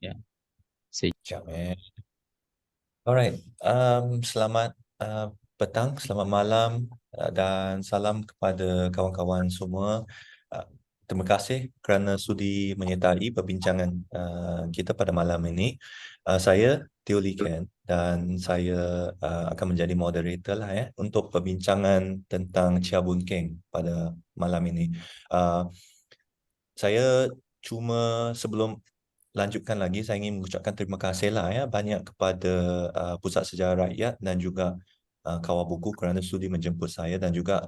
Ya, saya Siap, Alright, selamat petang, selamat malam dan salam kepada kawan-kawan semua. Uh, Terima kasih kerana sudi menyertai perbincangan kita pada malam ini. Saya Teo Lee Ken dan saya akan menjadi moderator lah untuk perbincangan tentang Cheah Boon Kheng pada malam ini. Uh, saya cuma sebelum lanjutkan lagi, saya ingin mengucapkan terima kasih lah banyak kepada Pusat Sejarah Rakyat dan juga Kawah Buku kerana sudi menjemput saya dan juga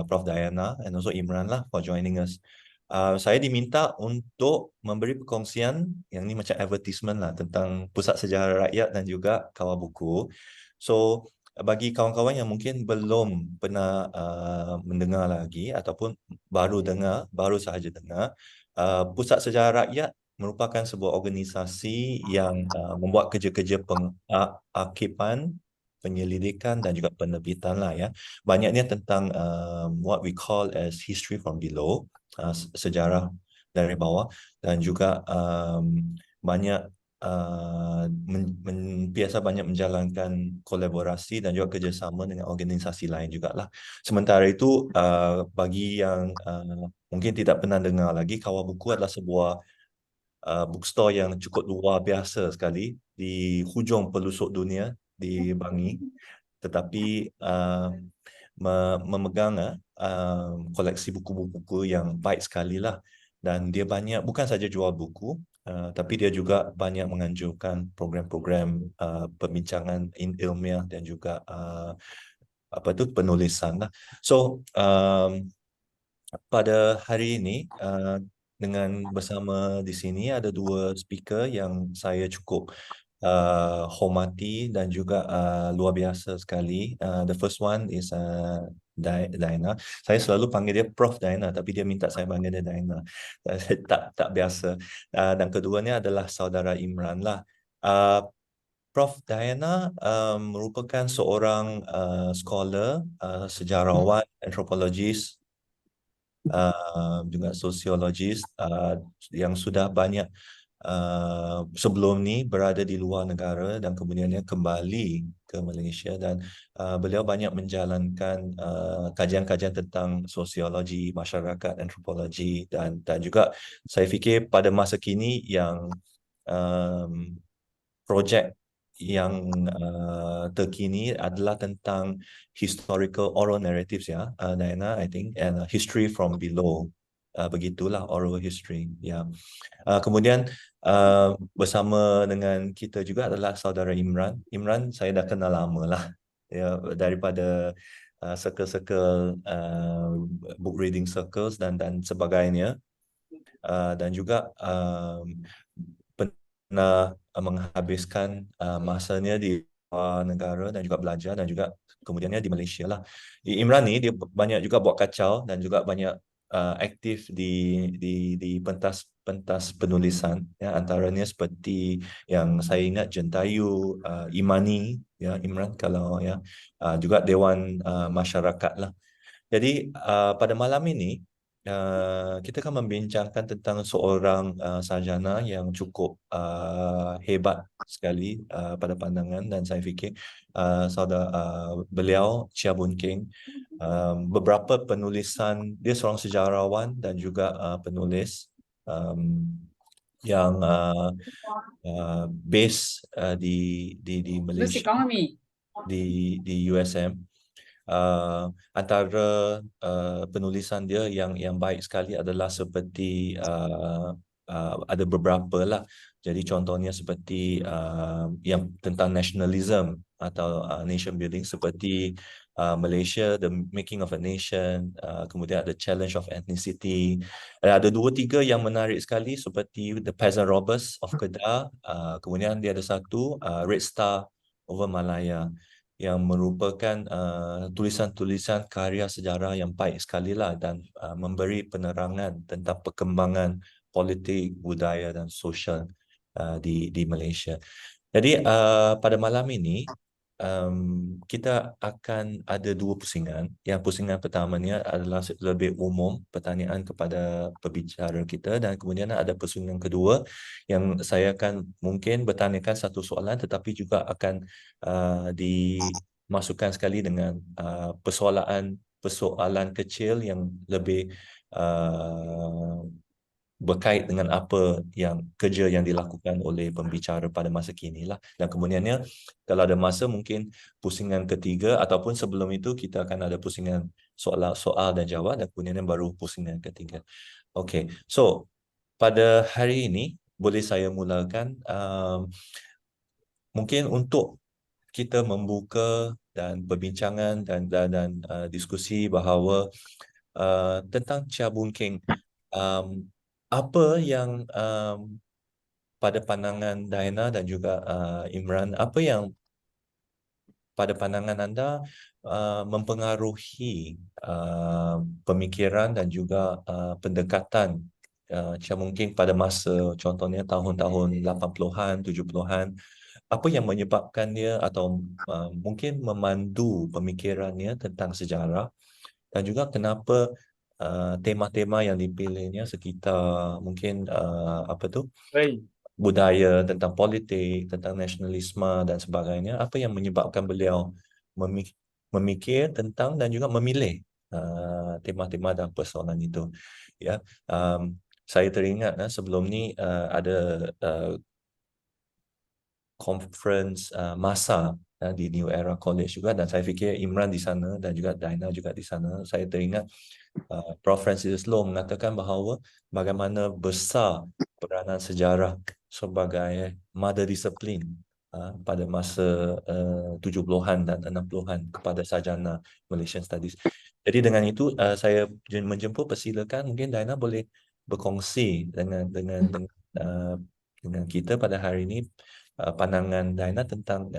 Prof Diana and also Imran lah for joining us. Saya diminta untuk memberi perkongsian yang ni macam advertisement lah tentang Pusat Sejarah Rakyat dan juga Kawah Buku. So bagi kawan-kawan yang mungkin belum pernah mendengar lagi ataupun baru sahaja dengar, Pusat Sejarah Rakyat merupakan sebuah organisasi yang membuat kerja-kerja pengarkipan, penyelidikan dan juga penerbitan lah ya. Banyaknya tentang what we call as history from below, sejarah dari bawah, dan juga banyak biasa banyak menjalankan kolaborasi dan juga kerjasama dengan organisasi lain jugalah. Sementara itu, bagi yang mungkin tidak pernah dengar lagi, Kawah Buku adalah sebuah bookstore yang cukup luar biasa sekali di hujung pelusuk dunia di Bangi, tetapi memegang koleksi buku-buku yang baik sekali lah, dan dia banyak bukan saja jual buku, tapi dia juga banyak menganjurkan program-program perbincangan ilmiah dan juga penulisan lah. So pada hari ini dengan bersama di sini ada dua speaker yang saya cukup hormati dan juga luar biasa sekali. The first one is Diana. Saya selalu panggil dia Prof Diana, tapi dia minta saya panggil dia Diana. Tak biasa. Dan keduanya adalah saudara Imran lah. Prof Diana merupakan seorang scholar, sejarawan, antropologis, juga sosiologis yang sudah banyak sebelum ni berada di luar negara dan kemudiannya kembali ke Malaysia, dan beliau banyak menjalankan kajian-kajian tentang sosiologi masyarakat, antropologi, dan juga saya fikir pada masa kini yang projek yang terkini adalah tentang historical oral narratives ya, Diana, I think, and history from below. Begitulah oral history. Ya. Kemudian bersama dengan kita juga adalah saudara Imran. Imran saya dah kenal lama lah, ya, daripada circle-circle book reading circles dan sebagainya. Dan juga pernah menghabiskan masanya di luar negara dan juga belajar dan juga kemudiannya di Malaysia lah. Imran ni dia banyak juga buat kacau dan juga banyak aktif di pentas penulisan ya, antaranya seperti yang saya ingat Jentayu, Imani ya Imran, kalau ya, juga Dewan Masyarakat lah. Jadi pada malam ini kita akan membincangkan tentang seorang sarjana yang cukup hebat sekali pada pandangan, dan saya fikir beliau Cheah Boon Kheng, beberapa penulisan dia, seorang sejarawan dan juga penulis yang base di Malaysia, di USM. Antara penulisan dia yang baik sekali adalah seperti ada beberapa lah. Jadi contohnya seperti yang tentang nationalism atau nation building, seperti Malaysia, The Making of a Nation, kemudian ada Challenge of Ethnicity. Ada dua tiga yang menarik sekali seperti The Peasant Robbers of Kedah, kemudian dia ada satu Red Star over Malaya, yang merupakan tulisan-tulisan karya sejarah yang baik sekali lah, dan memberi penerangan tentang perkembangan politik, budaya dan sosial di Malaysia. Jadi pada malam ini kita akan ada dua pusingan. Yang pusingan pertamanya adalah lebih umum, pertanyaan kepada pembicara kita, dan kemudian ada pusingan kedua yang saya akan mungkin bertanyakan satu soalan tetapi juga akan dimasukkan sekali dengan persoalan kecil yang lebih berkait dengan apa yang kerja yang dilakukan oleh pembicara pada masa kini lah. Dan kemudiannya kalau ada masa mungkin pusingan ketiga ataupun sebelum itu kita akan ada pusingan soal dan jawab dan kemudian baru pusingan ketiga. Okay, so pada hari ini boleh saya mulakan mungkin untuk kita membuka dan perbincangan dan diskusi bahawa tentang Cheah Boon Kheng. Apa yang pada pandangan Diana dan juga Imran, apa yang pada pandangan anda mempengaruhi pemikiran dan juga pendekatan Cheah Boon Kheng pada masa contohnya tahun-tahun 80-an, 70-an, apa yang menyebabkan dia atau mungkin memandu pemikirannya tentang sejarah, dan juga kenapa tema-tema yang dipilihnya sekitar mungkin budaya, tentang politik, tentang nasionalisme dan sebagainya, apa yang menyebabkan beliau memikir tentang dan juga memilih tema-tema dan persoalan itu. Ya, saya teringat sebelum ni ada conference masa di New Era College juga, dan saya fikir Imran di sana dan juga Diana juga di sana. Saya teringat Prof. Francis Loh mengatakan bahawa bagaimana besar peranan sejarah sebagai mother disiplin pada masa 70-an dan 60-an kepada sarjana Malaysian Studies. Jadi dengan itu saya menjemput, persilakan mungkin Diana boleh berkongsi dengan kita pada hari ini pandangan Diana tentang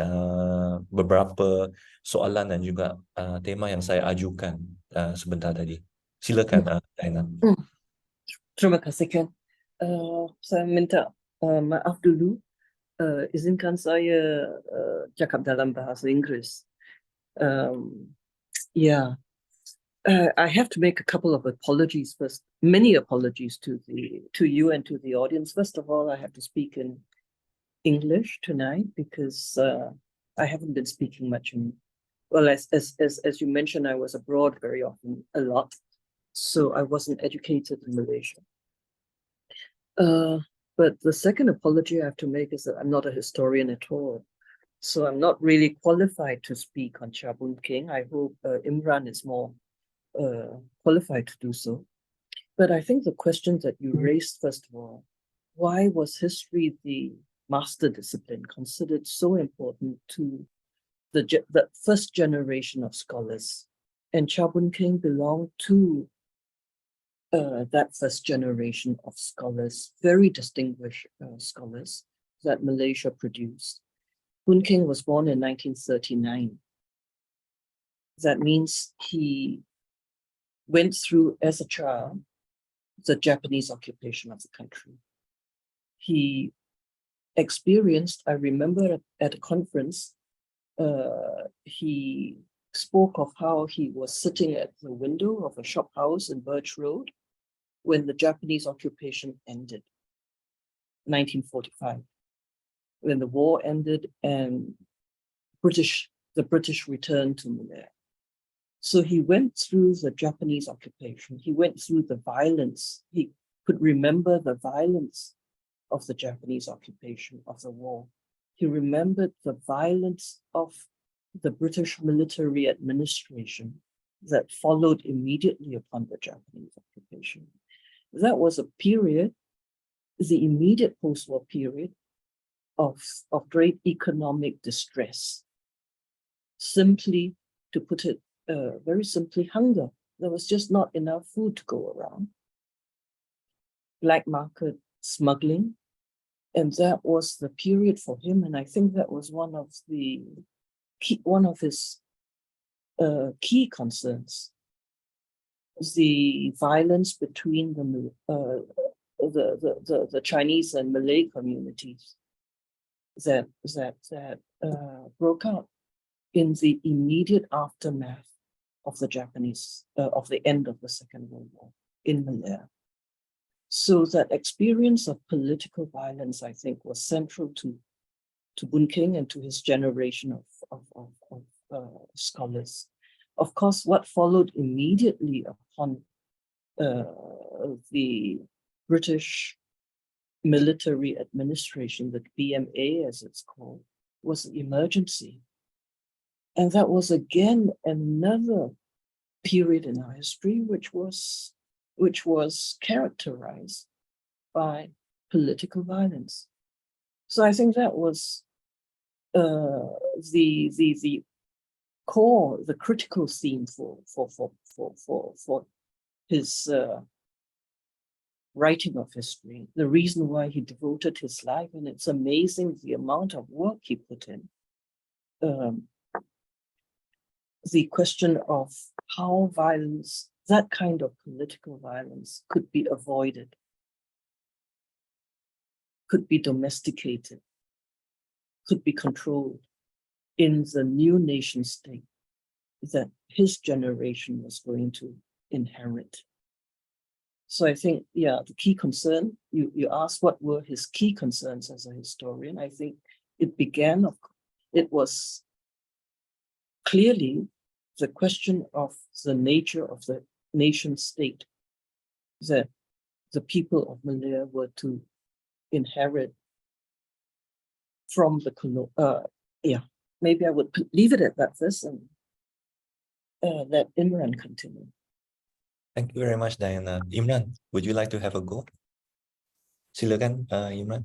beberapa soalan dan juga tema yang saya ajukan sebentar tadi. Silakan Diana. Terima kasih Ken. Saya minta maaf dulu. Izinkan saya cakap dalam bahasa Inggris. I have to make a couple of apologies first. Many apologies to you and to the audience. First of all, I have to speak in English tonight because I haven't been speaking much as you mentioned, I was abroad very often, a lot, so I wasn't educated in Malaysia. But the second apology I have to make is that I'm not a historian at all, so I'm not really qualified to speak on Cheah Boon Kheng. I hope Imran is more qualified to do so. But I think the question that you raised, first of all, why was history the master discipline considered so important to the first generation of scholars? And Cheah Boon Kheng belonged to that first generation of scholars, very distinguished scholars that Malaysia produced. Boon Kheng was born in 1939. That means he went through, as a child, the Japanese occupation of the country. He experienced, I remember at a conference, he spoke of how he was sitting at the window of a shop house in Birch Road when the Japanese occupation ended, 1945, when the war ended and the British returned to Malaya. So he went through the Japanese occupation. He went through the violence. He could remember the violence of the Japanese occupation, of the war. He remembered the violence of the British military administration that followed immediately upon the Japanese occupation. That was a period, the immediate post-war period, of great economic distress. Simply, to put it very simply, hunger. There was just not enough food to go around. Black market smuggling, and that was the period for him. And I think that was one of his key concerns. The violence between the Chinese and Malay communities that broke out in the immediate aftermath of the of the end of the Second World War in Malaya. So that experience of political violence, I think, was central to Boon Kheng and to his generation of scholars. Of course, what followed immediately upon the British military administration, the BMA as it's called, was an emergency. And that was again another period in our history which was characterized by political violence. So I think that was the core, the critical theme for his writing of history, the reason why he devoted his life, and it's amazing the amount of work he put in. The question of how violence, that kind of political violence, could be avoided, could be domesticated, could be controlled in the new nation state that his generation was going to inherit. So I think, yeah, the key concern, you asked what were his key concerns as a historian. I think it was clearly the question of the nature of the nation state that the people of Malaya were to inherit from the maybe I would leave it at that first and let Imran continue. Thank you very much, Diana. Imran, would you like to have a go? Silakan, Imran.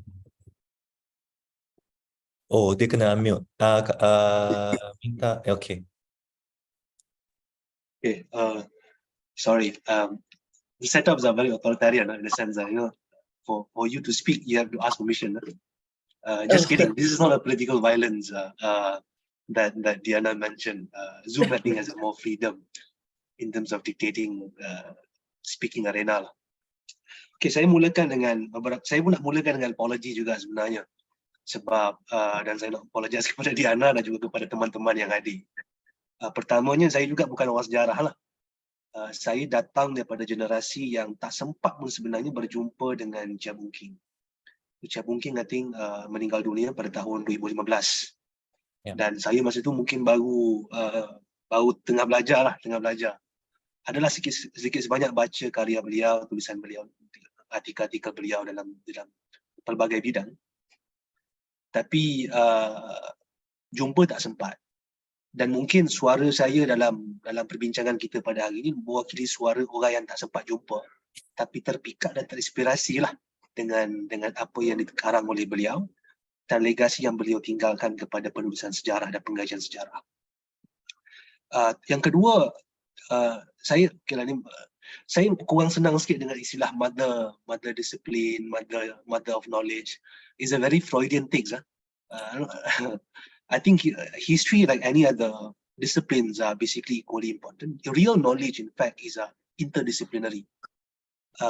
Oh, dia kena unmute. Minta, okay. Okay, sorry. The setups are very authoritarian in the sense that, for you to speak, you have to ask permission. Just kidding. This is not a political violence that Diana mentioned. Zoom, I think, has more freedom in terms of dictating speaking arena lah. Okay, saya pun nak mulakan dengan apology juga sebenarnya. Sebab, dan saya nak apologize kepada Diana dan juga kepada teman-teman yang hadir. Pertamanya, saya juga bukan orang sejarah lah. Saya datang daripada generasi yang tak sempat pun sebenarnya berjumpa dengan Cheah Boon Kheng. Cheah Boon Kheng, I think, meninggal dunia pada tahun 2015. Yeah. Dan saya masa itu mungkin baru tengah belajar. Adalah sedikit sebanyak baca karya beliau, tulisan beliau, artikel-artikel beliau dalam pelbagai bidang. Tapi jumpa tak sempat. Dan mungkin suara saya dalam perbincangan kita pada hari ini mewakili suara orang yang tak sempat jumpa, tapi terpikat dan terinspirasi lah dengan apa yang dikarang oleh beliau dan legasi yang beliau tinggalkan kepada penulisan sejarah dan pengkajian sejarah. Yang kedua, saya kurang senang sikit dengan istilah mother discipline, mother of knowledge. Is a very Freudian thing. I think history, like any other disciplines, are basically equally important. Real knowledge, in fact, is interdisciplinary.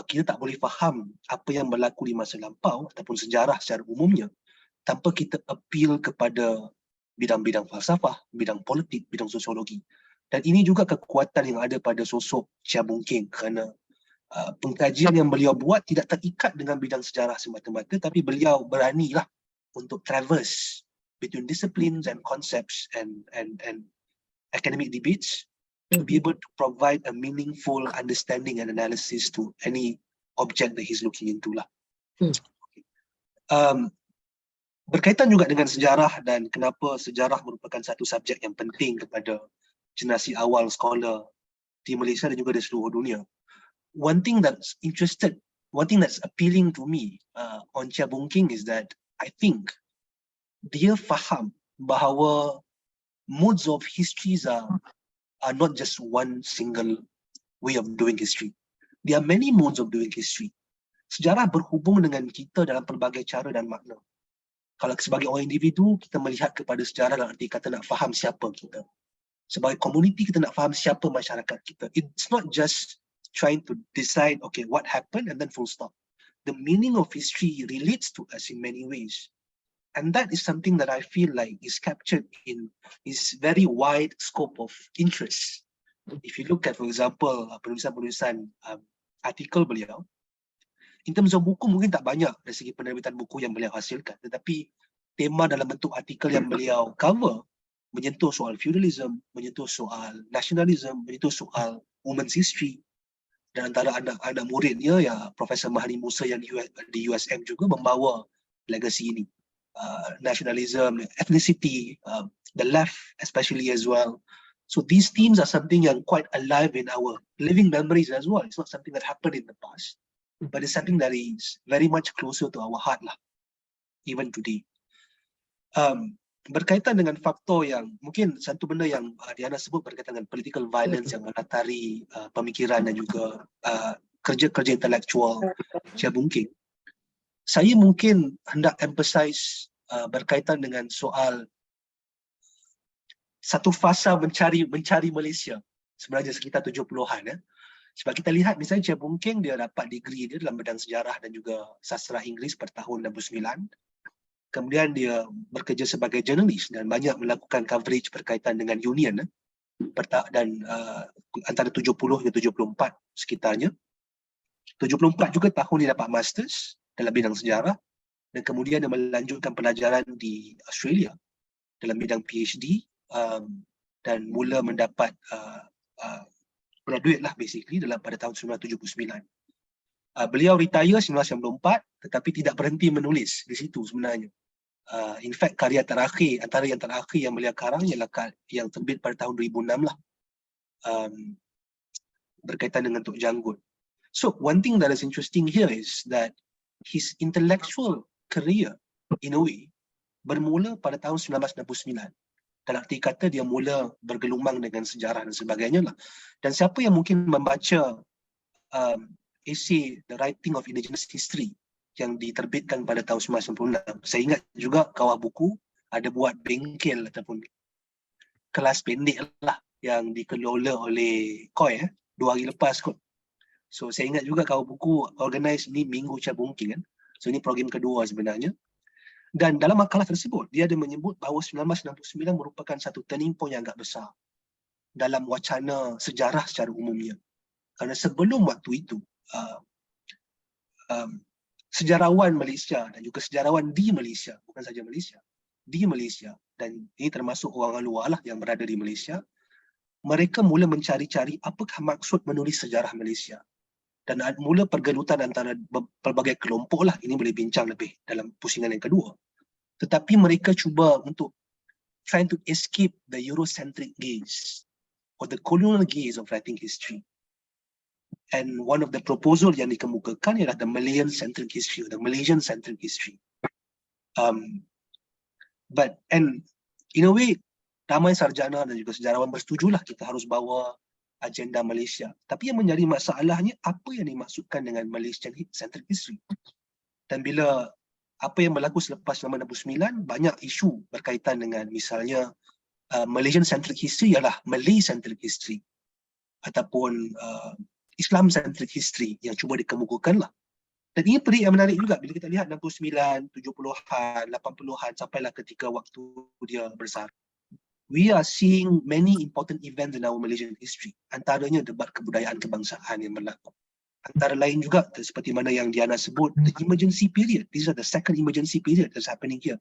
Kita tak boleh faham apa yang berlaku di masa lampau ataupun sejarah secara umumnya tanpa kita appeal kepada bidang-bidang falsafah, bidang politik, bidang sosiologi. Dan ini juga kekuatan yang ada pada sosok Cheah Boon Kheng, kerana pengkajian yang beliau buat tidak terikat dengan bidang sejarah semata-mata, tapi beliau beranilah untuk traverse between disciplines and concepts and academic debates to be able to provide a meaningful understanding and analysis to any object that he's looking into lah. Berkaitan juga dengan sejarah dan kenapa sejarah merupakan satu subjek yang penting kepada generasi awal scholar di Malaysia dan juga di seluruh dunia. One thing that's appealing to me on Cheah Boon Kheng is that I think dia faham bahawa modes of histories are not just one single way of doing history. There are many modes of doing history. Sejarah berhubung dengan kita dalam pelbagai cara dan makna. Kalau sebagai orang individu, kita melihat kepada sejarah dalam arti kata nak faham siapa kita. Sebagai komuniti, kita nak faham siapa masyarakat kita. It's not just trying to decide, okay, what happened and then full stop. The meaning of history relates to us in many ways. And that is something that I feel like is captured in his very wide scope of interest. If you look at, for example, penulisan-penulisan artikel beliau, in terms of buku mungkin tak banyak dari segi penerbitan buku yang beliau hasilkan, tetapi tema dalam bentuk artikel yang beliau cover menyentuh soal feudalism, menyentuh soal nationalism, menyentuh soal women's history. Dan antara anak muridnya, ya Profesor Mahdi Musa yang di USM juga membawa legasi ini. Nationalism, ethnicity, the left especially as well. So these themes are something yang quite alive in our living memories as well. It's not something that happened in the past, but it's something that is very much closer to our heart lah, even today. Berkaitan dengan faktor yang mungkin satu benda yang Diana sebut berkaitan dengan political violence yang melatari pemikiran dan juga kerja-kerja intelektual Cheah Boon Kheng. Saya mungkin hendak emphasize berkaitan dengan soal satu fasa mencari Malaysia sebenarnya sekitar 70-an. Sebab kita lihat misalnya Cheah Boon Kheng dia dapat degree dia dalam bidang sejarah dan juga sastra Inggeris pada tahun 69. Kemudian dia bekerja sebagai jurnalis dan banyak melakukan coverage berkaitan dengan union dan antara 70 hingga 74 sekitarnya. 74 juga tahun dia dapat masters dalam bidang sejarah dan kemudian dia melanjutkan pelajaran di Australia dalam bidang PhD dan mula mendapat graduate lah basically pada tahun 1979. Beliau retire 1994 tetapi tidak berhenti menulis di situ sebenarnya. In fact karya terakhir, antara yang terakhir yang beliau karang ialah yang terbit pada tahun 2006 lah, berkaitan dengan Tok Janggut. So one thing that is interesting here is that his intellectual career in a way bermula pada tahun 1969. Dalam arti kata dia mula bergelumang dengan sejarah dan sebagainya lah. Dan siapa yang mungkin membaca essay The Writing of Indigenous History yang diterbitkan pada tahun 1996. Saya ingat juga Kawah Buku ada buat bengkel ataupun kelas pendek lah yang dikelola oleh KOI 2 hari lepas kot. So saya ingat juga Kawah Buku organize ni Minggu Cheah Boon Kheng kan. So ini program kedua sebenarnya. Dan dalam makalah tersebut dia ada menyebut bahawa 1969 merupakan satu turning point yang agak besar dalam wacana sejarah secara umumnya. Kerana sebelum waktu itu sejarawan Malaysia dan juga sejarawan di Malaysia, bukan saja Malaysia, di Malaysia, dan ini termasuk orang luar lah yang berada di Malaysia, mereka mula mencari-cari apakah maksud menulis sejarah Malaysia. Dan mula pergelutan antara pelbagai kelompok lah, ini boleh bincang lebih dalam pusingan yang kedua. Tetapi mereka cuba untuk trying to escape the Eurocentric gaze or the colonial gaze of writing history. And one of the proposal yang dikemukakan ialah the Malayan-centric history, or the Malaysian-centric history. But in a way, ramai sarjana dan juga sejarawan bersetujulah kita harus bawa agenda Malaysia. Tapi yang menjadi masalahnya, apa yang dimaksudkan dengan Malaysian-centric history? Dan bila apa yang berlaku selepas 1969, banyak isu berkaitan dengan misalnya Malaysian-centric history ialah Malay-centric history ataupun Islam-centric history yang cuba dikemukakan lah. Dan ini perik yang menarik juga bila kita lihat 69, 70-an, 80-an sampailah ketika waktu dia besar. We are seeing many important events in our Malaysian history. Antaranya debat kebudayaan kebangsaan yang berlaku. Antara lain juga seperti mana yang Diana sebut, the emergency period. This is the second emergency period that's happening here.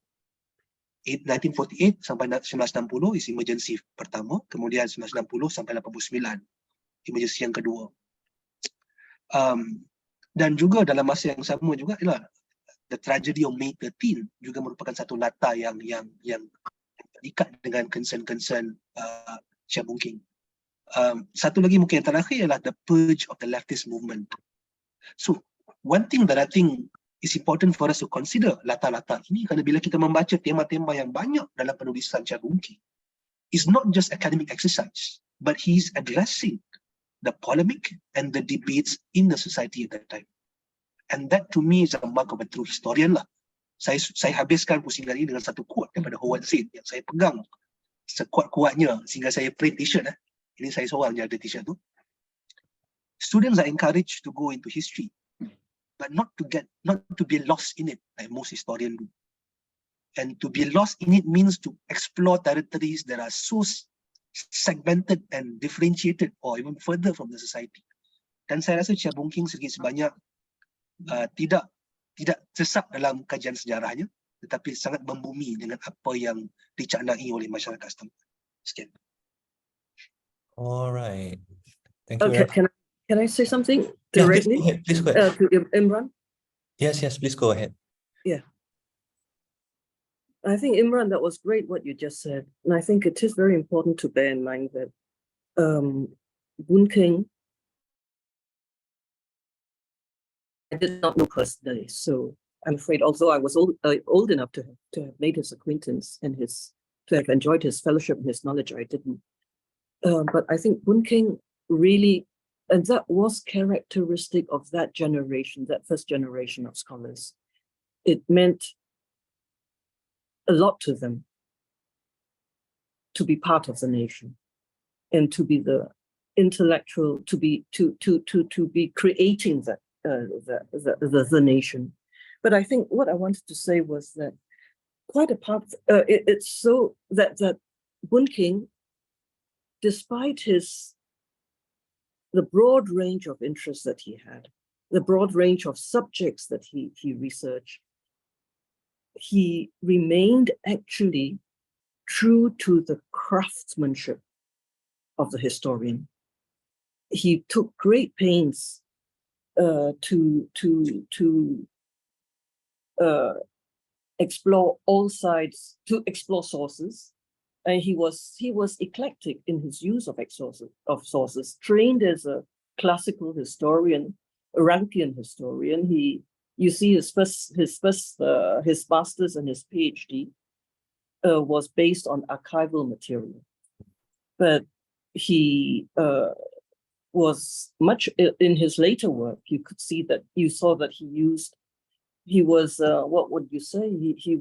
1948 sampai 1960 is emergency pertama, kemudian 1960 sampai 89 emergency yang kedua. Dan juga dalam masa yang sama juga ialah the tragedy of May 13 juga merupakan satu latar yang terikat dengan concern Cheah Boon Kheng. Satu lagi mungkin yang terakhir ialah the purge of the leftist movement. So one thing that I think is important for us to consider latar-latar ini, kerana bila kita membaca tema-tema yang banyak dalam penulisan Cheah Boon Kheng, is not just academic exercise, but he is addressing the polemic and the debates in the society at that time. And that to me is a mark of a true historian lah. Saya habiskan pusingan ini dengan satu quote daripada Howard Zinn yang saya pegang sekuat-kuatnya sehingga saya print t-shirt. Ini saya seorang yang ada t-shirt tu. Students are encouraged to go into history, but not to be lost in it like most historians do. And to be lost in it means to explore territories that are so segmented and differentiated or even further from the society. Dan saya rasa Cheah Boon Kheng sedikit sebanyak tidak sesat dalam kajian sejarahnya, tetapi sangat membumi dengan apa yang dicaknai oleh masyarakat setempat. Sekian. Alright. Thank you. Okay, can I say something Yeah, directly please go ahead. to Imran? Yes, please go ahead. Yeah. I think, Imran, that was great what you just said. And I think it is very important to bear in mind that Boon Kheng, I did not know personally. So I'm afraid, although I was old enough to have made his acquaintance and to have enjoyed his fellowship and his knowledge, I didn't. But I think Boon Kheng really, and that was characteristic of that generation, that first generation of scholars. It meant a lot to them to be part of the nation and to be the intellectual, to be creating the nation. But I think what I wanted to say was that quite apart, it's so that Boon Kheng, despite the broad range of interests that he had, the broad range of subjects that he researched, he remained actually true to the craftsmanship of the historian. He took great pains to explore all sides, to explore sources. And he was eclectic in his use of sources. Trained as a classical historian, a Rankian historian. You see his master's and his PhD was based on archival material, but he was much in his later work. You saw that he was what would you say? He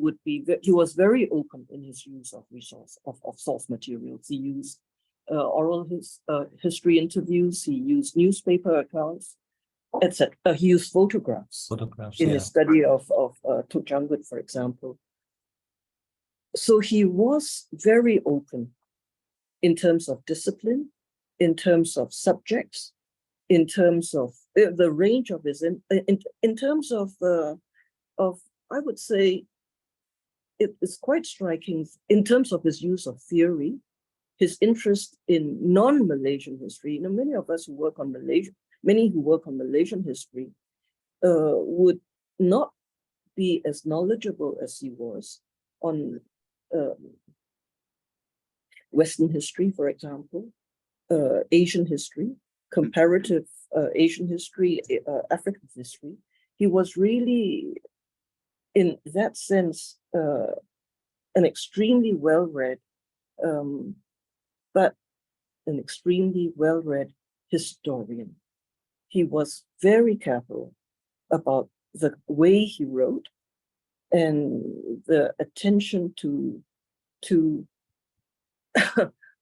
was very open in his use of source materials. He used oral history interviews. He used newspaper accounts, etc. He used photographs in his study of Tok Janggut, for example. So he was very open in terms of discipline, in terms of subjects, in terms of the range of his, in terms of I would say it is quite striking in terms of his use of theory, his interest in non-Malaysian history. You know, many of us who work on Malaysian history would not be as knowledgeable as he was on Western history, for example, Asian history, comparative Asian history, African history. He was really, in that sense, an extremely well-read, but an extremely well-read historian. He was very careful about the way he wrote and the attention to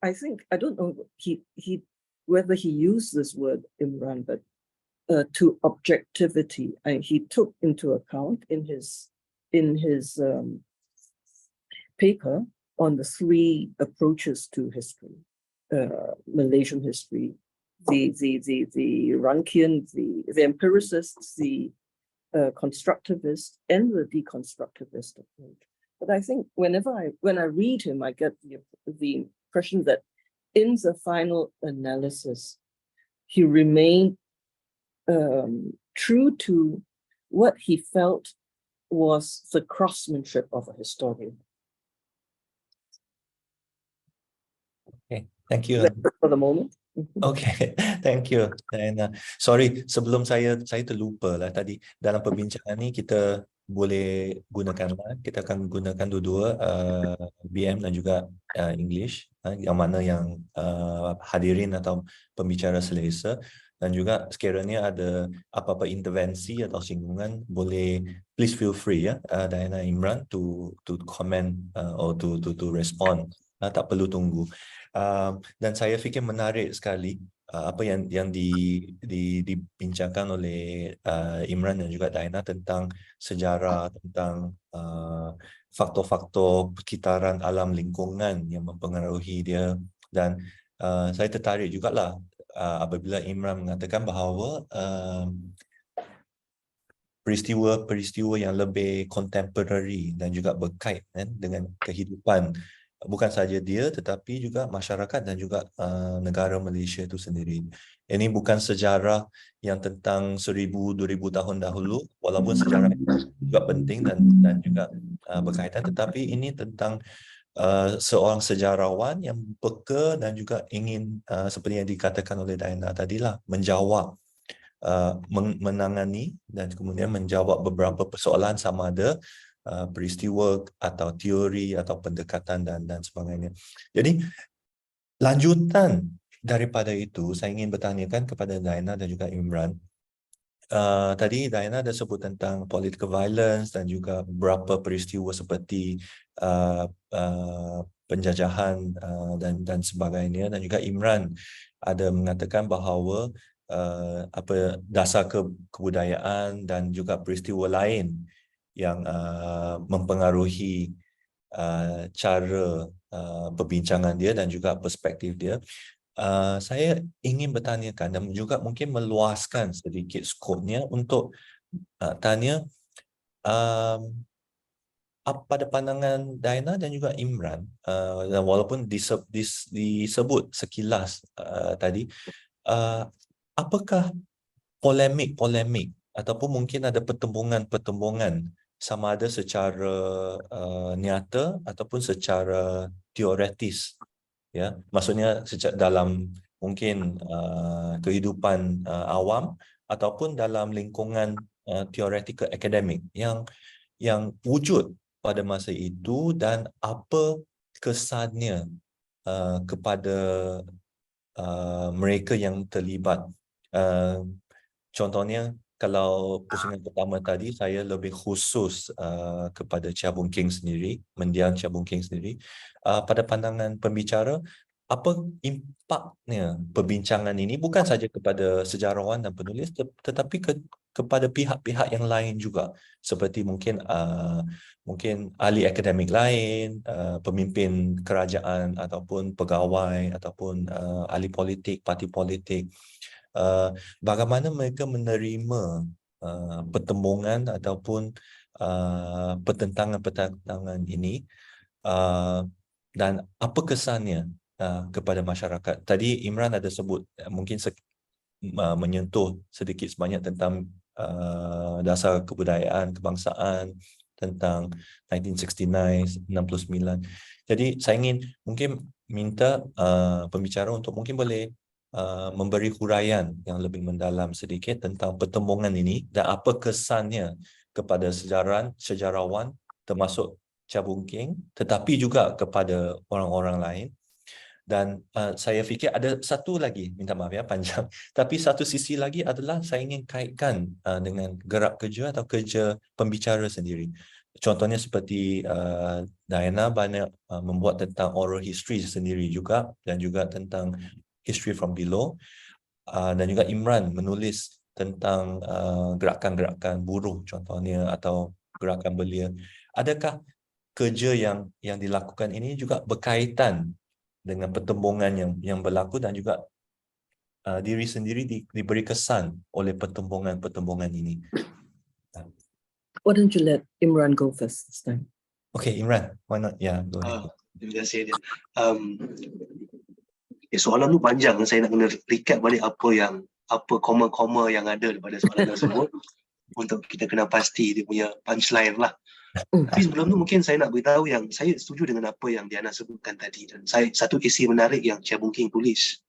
I think, I don't know whether he used this word, Imran, but to objectivity. He took into account in his paper on the three approaches to history, Malaysian history, the Rankian, the empiricists, the constructivist, and the deconstructivist approach. But I think when I read him, I get the impression that in the final analysis, he remained true to what he felt was the craftsmanship of a historian. Okay, thank you. For the moment. Okay, thank you. Dan sorry, sebelum saya terlupa lah tadi dalam perbincangan ni kita boleh gunakan kita akan gunakan dua-dua BM dan juga English yang mana yang hadirin atau pembicara selesa, dan juga sekiranya ada apa-apa intervensi atau singgungan boleh please feel free Diana, Imran to comment or to respond, tak perlu tunggu. Dan saya fikir menarik sekali apa yang dibincangkan oleh Imran dan juga Diana tentang sejarah, tentang faktor-faktor perkitaran alam lingkungan yang mempengaruhi dia. Dan saya tertarik jugalah apabila Imran mengatakan bahawa peristiwa-peristiwa yang lebih contemporary dan juga berkait dengan kehidupan bukan saja dia tetapi juga masyarakat dan juga negara Malaysia itu sendiri. Ini bukan sejarah yang tentang 1000-2000 tahun dahulu, walaupun sejarah itu juga penting dan juga berkaitan, tetapi ini tentang seorang sejarawan yang peka dan juga ingin seperti yang dikatakan oleh Diana tadilah menjawab, menangani dan kemudian menjawab beberapa persoalan sama ada peristiwa atau teori atau pendekatan dan sebagainya. Jadi lanjutan daripada itu saya ingin bertanyakan kepada Diana dan juga Imran. Tadi Diana ada sebut tentang political violence dan juga beberapa peristiwa seperti penjajahan dan sebagainya, dan juga Imran ada mengatakan bahawa dasar kebudayaan dan juga peristiwa lain yang mempengaruhi cara perbincangan dia dan juga perspektif dia. Saya ingin bertanyakan dan juga mungkin meluaskan sedikit skopnya untuk tanya pada pandangan Diana dan juga Imran, dan walaupun disebut sekilas tadi, apakah polemik ataupun mungkin ada pertembungan sama ada secara nyata ataupun secara teoretis, ya, maksudnya dalam mungkin kehidupan awam ataupun dalam lingkungan teoretikal akademik yang wujud pada masa itu, dan apa kesannya kepada mereka yang terlibat. Contohnya, kalau pusingan pertama tadi, saya lebih khusus kepada Cheah Boon Kheng sendiri, Mendiang Cheah Boon Kheng sendiri. Pada pandangan pembicara, apa impaknya perbincangan ini bukan saja kepada sejarawan dan penulis, tetapi kepada pihak-pihak yang lain juga, seperti mungkin ahli akademik lain, pemimpin kerajaan ataupun pegawai ataupun ahli politik, parti politik. Bagaimana mereka menerima pertembungan ataupun pertentangan ini, dan apa kesannya kepada masyarakat. Tadi Imran ada sebut mungkin menyentuh sedikit sebanyak tentang dasar kebudayaan, kebangsaan, tentang 1969, 69. Jadi saya ingin mungkin minta pembicara untuk mungkin boleh memberi huraian yang lebih mendalam sedikit tentang pertembungan ini dan apa kesannya kepada sejarawan termasuk Cheah Boon Kheng, tetapi juga kepada orang-orang lain. Dan saya fikir ada satu lagi, minta maaf ya panjang, tapi satu sisi lagi adalah saya ingin kaitkan dengan gerak kerja atau kerja pembicara sendiri. Contohnya seperti Diana banyak membuat tentang oral history sendiri juga, dan juga tentang history from below, dan juga Imran menulis tentang gerakan-gerakan buruh contohnya, atau gerakan belia. Adakah kerja yang dilakukan ini juga berkaitan dengan pertembungan yang berlaku, dan juga diri sendiri diberi kesan oleh pertembungan ini? Why don't you let Imran go first this time? Okay, Imran, why not? Yeah, go ahead. Terima kasih dia. Soalan tu panjang, saya nak kena recap balik apa koma-koma yang ada pada soalan tersebut untuk kita kena pasti dia punya punchline lah. Tapi sebelum tu mungkin saya nak beritahu yang saya setuju dengan apa yang Diana sebutkan tadi, dan satu esei menarik yang Cheah Boon Kheng tulis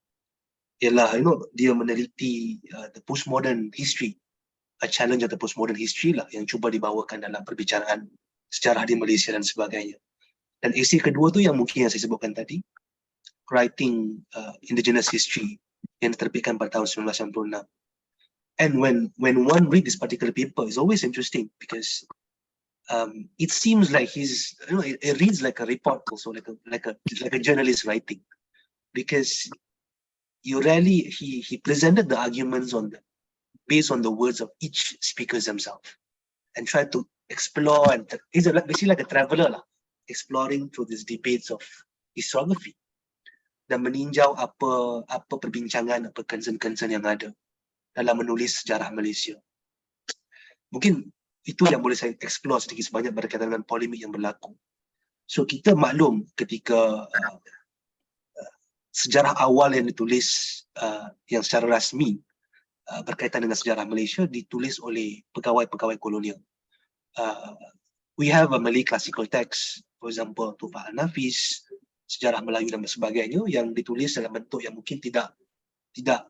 ialah dia meneliti the postmodern history, a challenge of the postmodern history lah, yang cuba dibawakan dalam perbicaraan sejarah di Malaysia dan sebagainya. Dan esei kedua tu yang mungkin yang saya sebutkan tadi, writing indigenous history, yang diterbitkan pada tahun 1996. And when one read this particular paper, it's always interesting because it seems like it reads like a report also, like a journalist writing, because he presented the arguments based on the words of each speakers themselves, and tried to explore, and he's basically like a traveler lah, exploring through these debates of historiography dan meninjau apa perbincangan, apa concern-concern yang ada dalam menulis sejarah Malaysia. Mungkin itu yang boleh saya explore sedikit sebanyak berkaitan dengan polemik yang berlaku. So kita maklum ketika sejarah awal yang ditulis yang secara rasmi berkaitan dengan sejarah Malaysia ditulis oleh pegawai-pegawai kolonial. We have a Malay classical text, for example, Tufah Al-Nafis, sejarah Melayu dan sebagainya, yang ditulis dalam bentuk yang mungkin tidak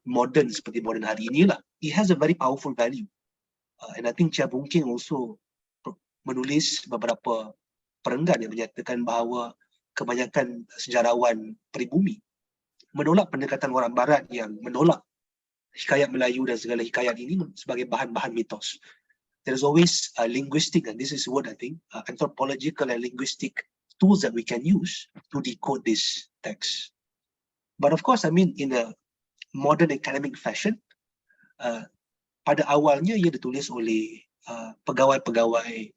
modern seperti modern hari ini lah. It has a very powerful value. And I think Cheah Boon Kheng also menulis beberapa perenggan yang menyatakan bahawa kebanyakan sejarawan peribumi menolak pendekatan orang barat yang menolak hikayat Melayu dan segala hikayat ini sebagai bahan-bahan mitos. There is always linguistic, and this is what I think, anthropological and linguistic tools that we can use to decode this text. But of course, I mean, in a modern academic fashion, pada awalnya ia ditulis oleh pegawai-pegawai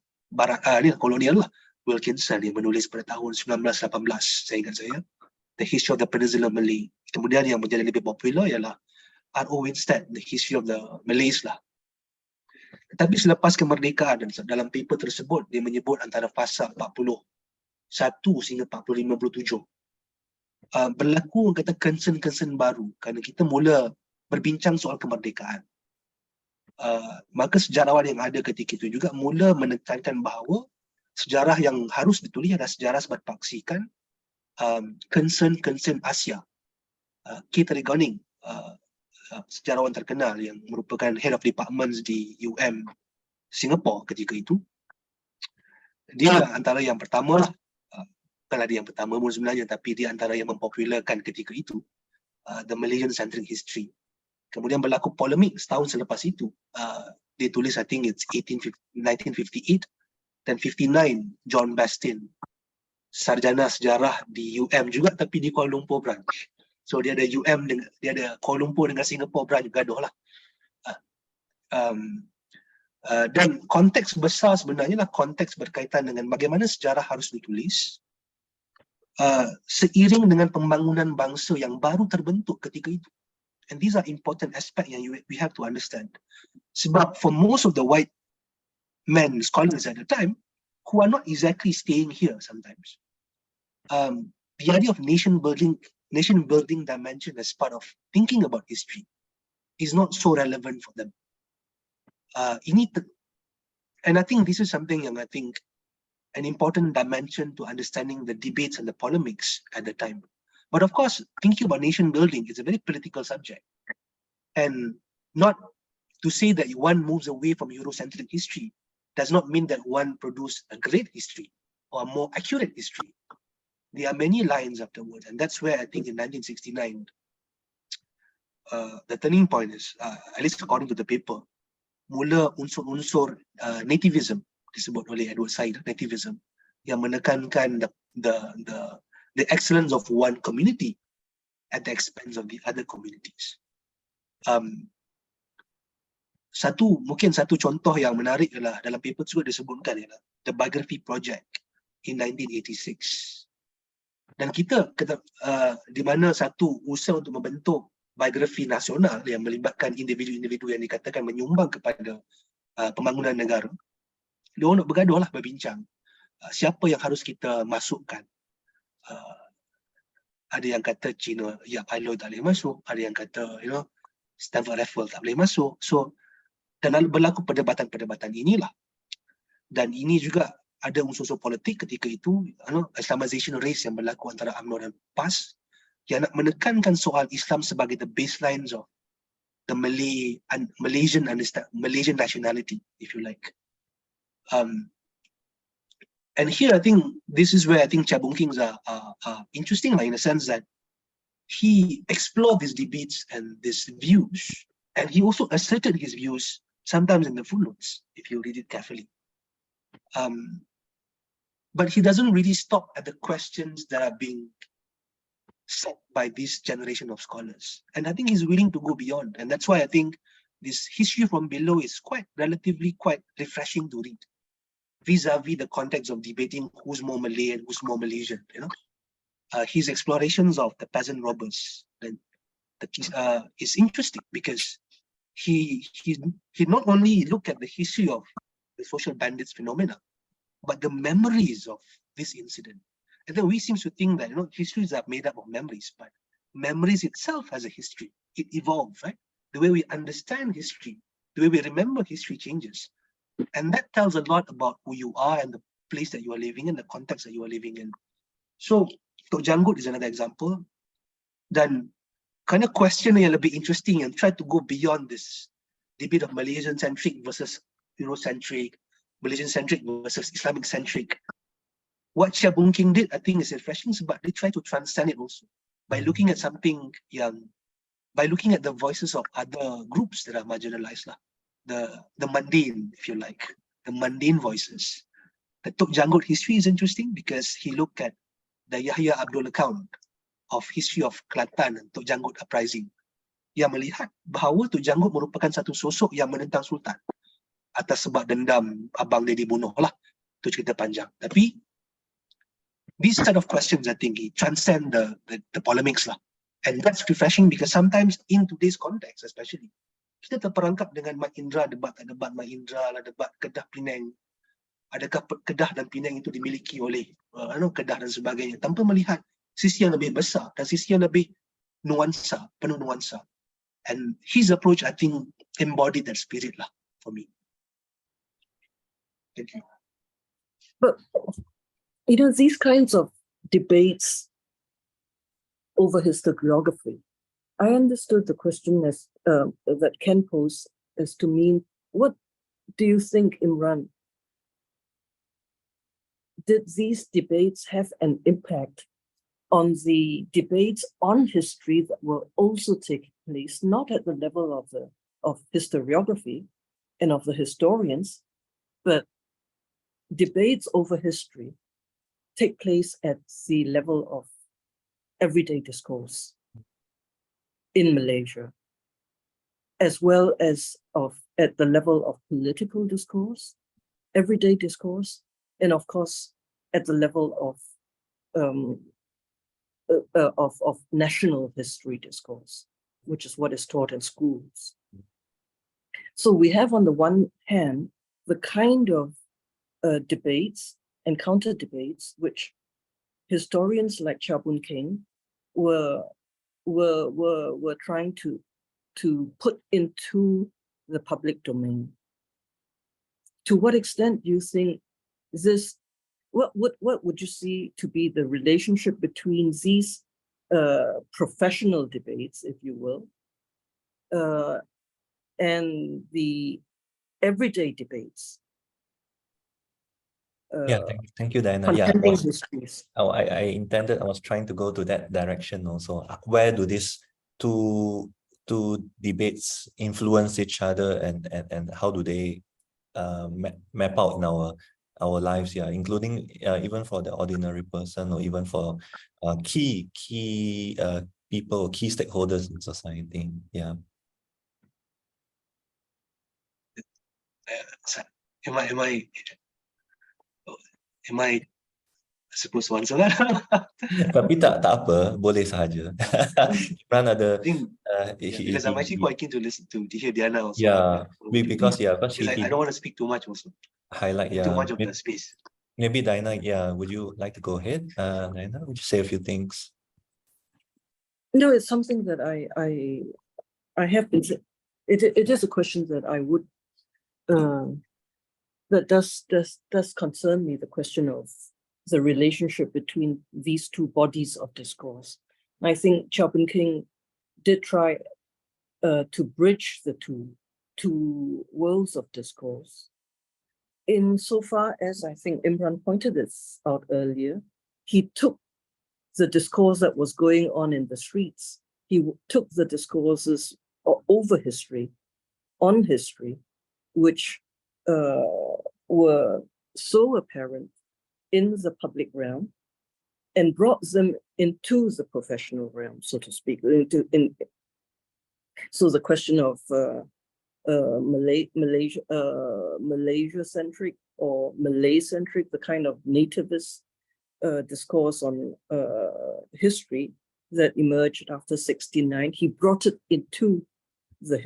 kolonial lah. Wilkinson yang menulis pada tahun 1918, saya ingat saya, The History of the Peninsula Malay. Kemudian yang menjadi lebih popular ialah R.O. Winstead, The History of the Malays lah. Tetapi selepas kemerdekaan, dan dalam paper tersebut dia menyebut antara fasa 41 sehingga 57 berlaku orang kata concern baru kerana kita mula berbincang soal kemerdekaan. Maka sejarawan yang ada ketika itu juga mula menekankan bahawa sejarah yang harus ditulis adalah sejarah berpaksikan concern Asia. Keith Regoning, sejarawan terkenal yang merupakan head of departments di Singapore ketika itu, dia antara yang pertama lah, bukanlah dia yang pertama pun sebenarnya, tapi dia antara yang mempopularkan ketika itu the Malaysian Centric History. Kemudian berlaku polemik setahun selepas itu. Dia tulis, I think it's 1958 dan 59, John Bastin, sarjana sejarah di juga, tapi di Kuala Lumpur branch. So dia ada dia ada Kuala Lumpur dengan Singapore branch gaduh lah. Dan konteks besar sebenarnya lah konteks berkaitan dengan bagaimana sejarah harus ditulis seiring dengan pembangunan bangsa yang baru terbentuk ketika itu. And these are important aspects yang we have to understand. Sebab for most of the white men, scholars at the time, who are not exactly staying here sometimes, the idea of nation building dimension as part of thinking about history is not so relevant for them. And I think this is something yang I think an important dimension to understanding the debates and the polemics at the time. But of course, thinking about nation building is a very political subject. And not to say that one moves away from Eurocentric history does not mean that one produces a great history or a more accurate history. There are many lines afterwards, and that's where I think in 1969, the turning point is, at least according to the paper, mula unsur-unsur nativism, disebut oleh Edward Said, nativism, yang menekankan the excellence of one community at the expense of the other communities. Mungkin satu contoh yang menarik adalah dalam paper tersebut disebutkan ialah the biography project in 1986. Dan kita di mana satu usaha untuk membentuk biografi nasional yang melibatkan individu-individu yang dikatakan menyumbang kepada pembangunan negara, dia orang nak bergaduh lah, berbincang siapa yang harus kita masukkan. Ada yang kata China, ya Pilo tak boleh masuk, ada yang kata Stanford Raffles tak boleh masuk. So dan berlaku perdebatan-perdebatan inilah, dan ini juga ada unsur-unsur politik ketika itu, Islamization race yang berlaku antara UMNO dan PAS yang nak menekankan soal Islam sebagai the baselines of the Malaysian nationality, if you like. And here I think this is where I think Cheah Boon Kheng are interesting in a sense that he explored these debates and these views, and he also asserted his views sometimes in the footnotes if you read it carefully. But he doesn't really stop at the questions that are being set by this generation of scholars. And I think he's willing to go beyond. And that's why I think this history from below is relatively quite refreshing to read, vis-a-vis the context of debating who's more Malay and who's more Malaysian. His explorations of the peasant robbers is interesting because he not only looked at the history of the social bandits phenomena, but the memories of this incident. And then we seem to think that histories are made up of memories, but memories itself has a history. It evolves, right? The way we understand history, the way we remember history changes. And that tells a lot about who you are and the place that you are living in, the context that you are living in. So Tok Janggut is another example. Dan kind of question yang lebih interesting and try to go beyond this debate of Malaysian-centric versus Eurocentric, Malaysian-centric versus Islamic-centric. What Cheah Boon Kheng did, I think, is refreshing, but they try to transcend it also by looking at something by looking at the voices of other groups that are marginalized, the mundane, if you like, the mundane voices. The Tok Janggut history is interesting because he looked at the Yahya Abdul account of history of Kelantan and Tok Janggut uprising, yang melihat bahawa Tok Janggut merupakan satu sosok yang menentang Sultan atas sebab dendam abang dia dibunuh lah. Itu cerita panjang. Tapi these kind of questions, I think, transcend the polemics lah. And that's refreshing because sometimes in today's context, especially, kita terperangkap dengan Mak Indra, debat Mak Indra lah, debat Kedah Penang. Adakah Kedah dan Penang itu dimiliki oleh Kedah dan sebagainya, tanpa melihat sisi yang lebih besar dan sisi yang lebih nuansa, penuh nuansa. And his approach, I think, embodied that spirit lah for me. Thank you. But these kinds of debates over historiography, I understood the question as that Ken posed as to mean, what do you think, Imran? Did these debates have an impact on the debates on history that will also take place, not at the level of historiography and of the historians, but debates over history take place at the level of everyday discourse in Malaysia, as well as at the level of political discourse, everyday discourse, and of course at the level of national history discourse, which is what is taught in schools. So we have on the one hand the kind of debates and counter debates which historians like Cheah Boon Kheng were trying to put into the public domain. To what extent do you think this? What would you see to be the relationship between these professional debates, if you will, and the everyday debates? Yeah, thank you, Diana. Yeah, I was trying to go to that direction also. Where do these two debates influence each other, and how do they map out in our lives? Yeah, including even for the ordinary person, or even for key people, key stakeholders in society. Yeah. Am I supposed to answer that? Tapi tak apa, boleh sahaja. Imran ada. Because I'm actually quite keen to listen to hear Diana also. Yeah, because I don't want to speak too much also. Highlight, yeah. Too much of the space. Maybe Diana, yeah. Would you like to go ahead, Diana? Would you say a few things? No, it's something that I have been. It is a question that I would. That does concern me, the question of the relationship between these two bodies of discourse. And I think Cheah Boon Kheng did try to bridge the two worlds of discourse. Insofar as, I think Imran pointed this out earlier, he took the discourse that was going on in the streets, he took the discourses over history, on history, which were so apparent in the public realm, and brought them into the professional realm, so to speak. So the question of Malaysia-centric or Malay-centric, the kind of nativist discourse on history that emerged after '69, he brought it into the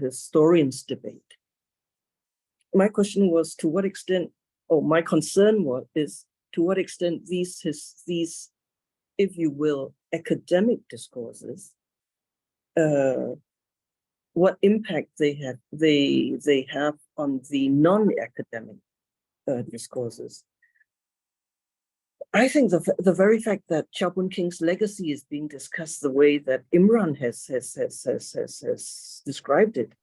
historians' debate. My question was, to what extent, or my concern is, to what extent these, if you will, academic discourses, what impact they have on the non-academic discourses. I think the very fact that Cheah Boon Kheng's legacy is being discussed the way that Imran has described it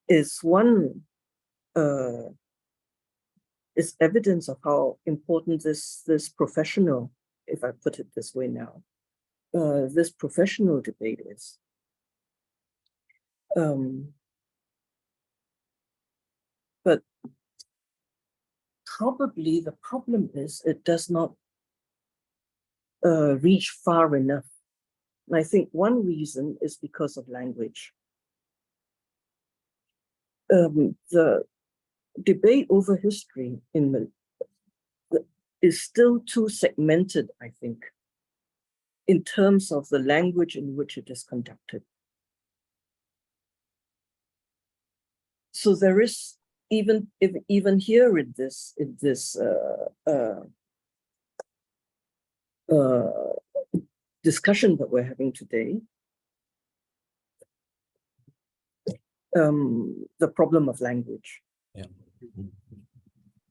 is is evidence of how important this professional, if I put it this way now, this professional debate is. But probably the problem is it does not reach far enough. And I think one reason is because of language. The debate over history is still too segmented, I think, in terms of the language in which it is conducted. So there is, even here in this discussion that we're having today, the problem of language. Yeah.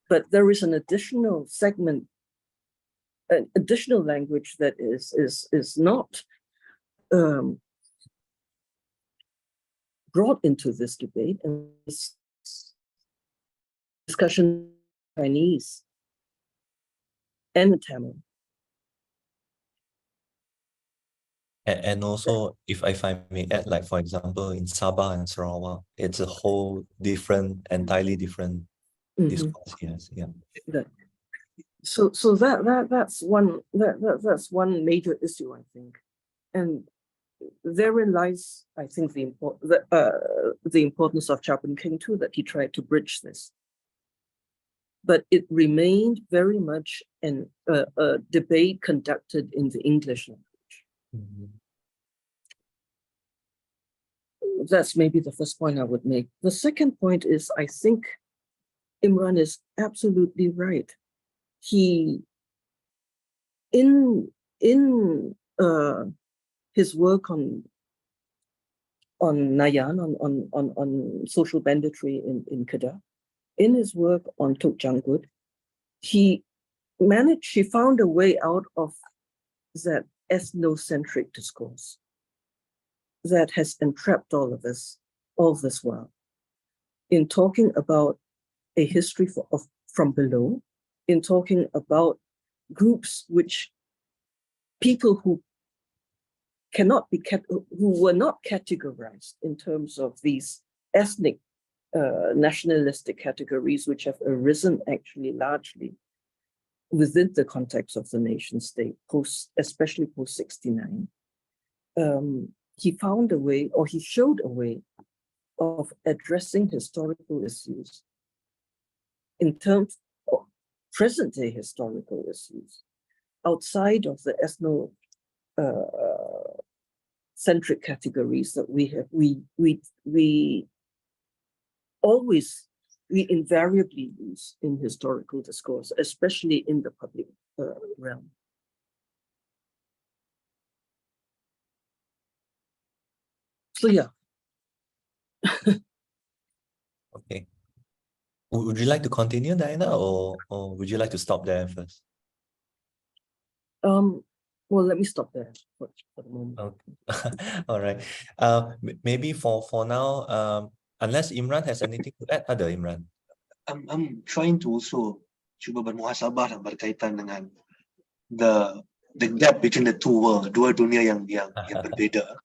But there is an additional segment, an additional language that is not brought into this debate, and this discussion Chinese and Tamil. And also, if I may add, like for example, in Sabah and Sarawak, it's a whole different, entirely different discourse. Yes, yeah. So that's one major issue, I think, and therein lies, I think, the importance of Cheah Boon Kheng too, that he tried to bridge this. But it remained very much a debate conducted in the English language. That's maybe the first point I would make. The second point is, I think Imran is absolutely right. He, in his work on Nayan, on social banditry in Kedah, in his work on Tok Janggut, he found a way out of that ethnocentric discourse that has entrapped all of us all this while, in talking about a history from below, in talking about groups people who were not categorized in terms of these ethnic nationalistic categories, which have arisen actually largely within the context of the nation state, especially post '69. He found a way, or he showed a way, of addressing historical issues in terms of present-day historical issues outside of the ethno-centric categories that we invariably use in historical discourse, especially in the public realm. So yeah. Okay. Would you like to continue, Diana, or would you like to stop there first? Well, let me stop there for the moment. Okay. All right. Maybe for now, unless Imran has anything to add, ada Imran? I'm trying to also cuba bermuhasabah berkaitan dengan the gap between the two worlds, dua dunia yang berbeza.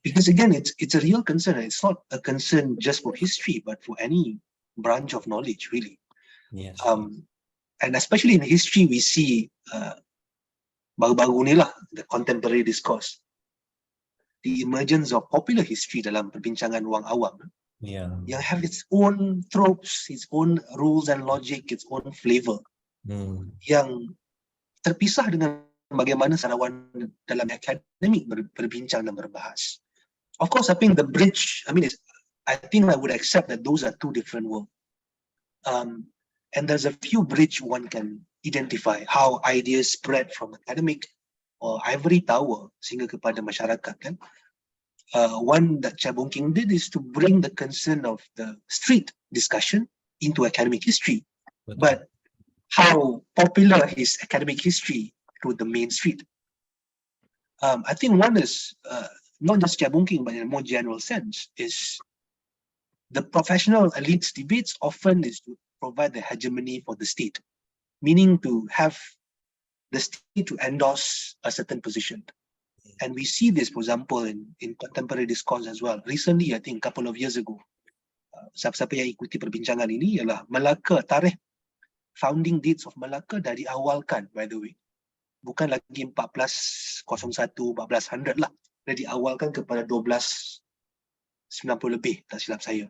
Because again, it's a real concern. It's not a concern just for history, but for any branch of knowledge, really. Yes. And especially in history, we see baru-baru ni lah, the contemporary discourse, the emergence of popular history dalam perbincangan ruang awam, yang have its own tropes, its own rules and logic, its own flavor, yang terpisah dengan bagaimana sejarawan dalam akademik berbincang dan berbahas. Of course, I think the bridge, I think I would accept that those are two different worlds. And there's a few bridge one can identify how ideas spread from academic or ivory tower sehingga kepada masyarakat, kan. One that Cheah Boon Kheng did is to bring the concern of the street discussion into academic history. But how popular is academic history to the main street? I think one is, not just Cheah Boon Kheng, but in a more general sense, is the professional elites debates often is to provide the hegemony for the state, meaning to have the state to endorse a certain position. And we see this, for example, in contemporary discourse as well. Recently, I think a couple of years ago, siapa-siapa yang ikuti perbincangan ini ialah Melaka, tarikh founding dates of Melaka dah diawalkan, by the way. Bukan lagi 1401, 1400 lah. Dah diawalkan kepada 1290 lebih, tak silap saya.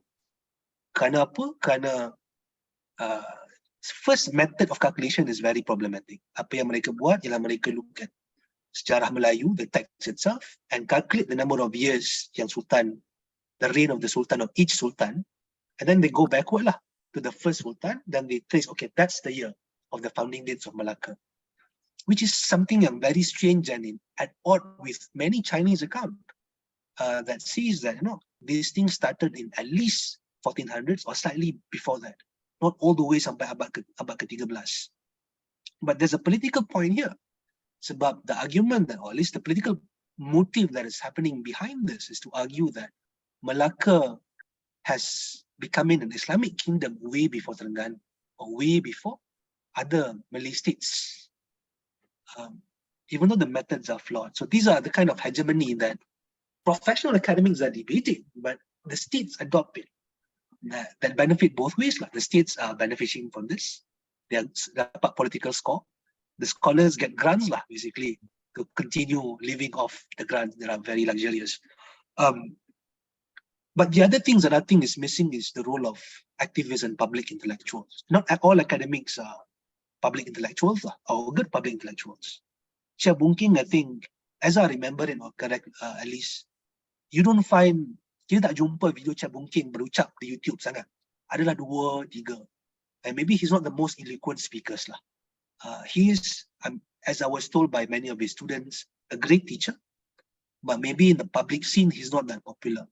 Kerana apa? Kerana first method of calculation is very problematic. Apa yang mereka buat ialah mereka look at sejarah Melayu, the text itself, and calculate the number of years yang Sultan, the reign of the Sultan of each Sultan, and then they go backward lah to the first Sultan, then they trace, okay, that's the year of the founding dates of Malacca, which is something yang very strange and at odds with many Chinese account that says that, these things started in at least 1400s or slightly before that, not all the way sampai abad ke-13. But there's a political point here. Sebab the argument that, or at least the political motive that is happening behind this is to argue that Malacca has becoming an Islamic kingdom way before Terengganu or way before other Malay states, even though the methods are flawed. So these are the kind of hegemony that professional academics are debating, but the states adopt it. That benefit both ways. The states are benefiting from this. They dapat political score. The scholars get grants basically to continue living off the grants that are very luxurious. But the other things that I think is missing is the role of activists and public intellectuals. Not all academics are public intellectuals or good public intellectuals. Cheah Boon Kheng, I think, as I remember it, or correct, at least, you don't find, kita tak jumpa video Cheah Boon Kheng berucap di YouTube sangat. Adalah 2, 3. And maybe he's not the most eloquent speakers lah. He is, as I was told by many of his students, a great teacher, but maybe in the public scene, he's not that popular.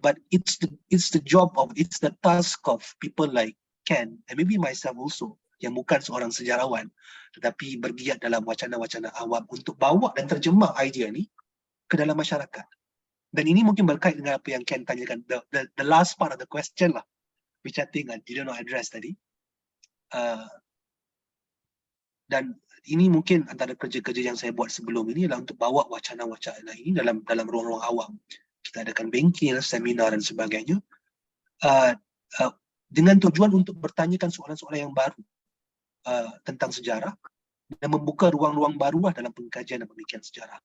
But it's the task of people like Ken, and maybe myself also, yang bukan seorang sejarawan, tetapi bergiat dalam wacana-wacana awam untuk bawa dan terjemah idea ni ke dalam masyarakat. Dan ini mungkin berkait dengan apa yang Ken tanyakan, the last part of the question lah, which I think I did not address tadi. Dan ini mungkin antara kerja-kerja yang saya buat sebelum ini adalah untuk bawa wacana-wacana ini dalam ruang-ruang awam. Kita adakan bengkel, seminar dan sebagainya, dengan tujuan untuk bertanyakan soalan-soalan yang baru tentang sejarah dan membuka ruang-ruang baru dalam pengkajian dan pemikiran sejarah.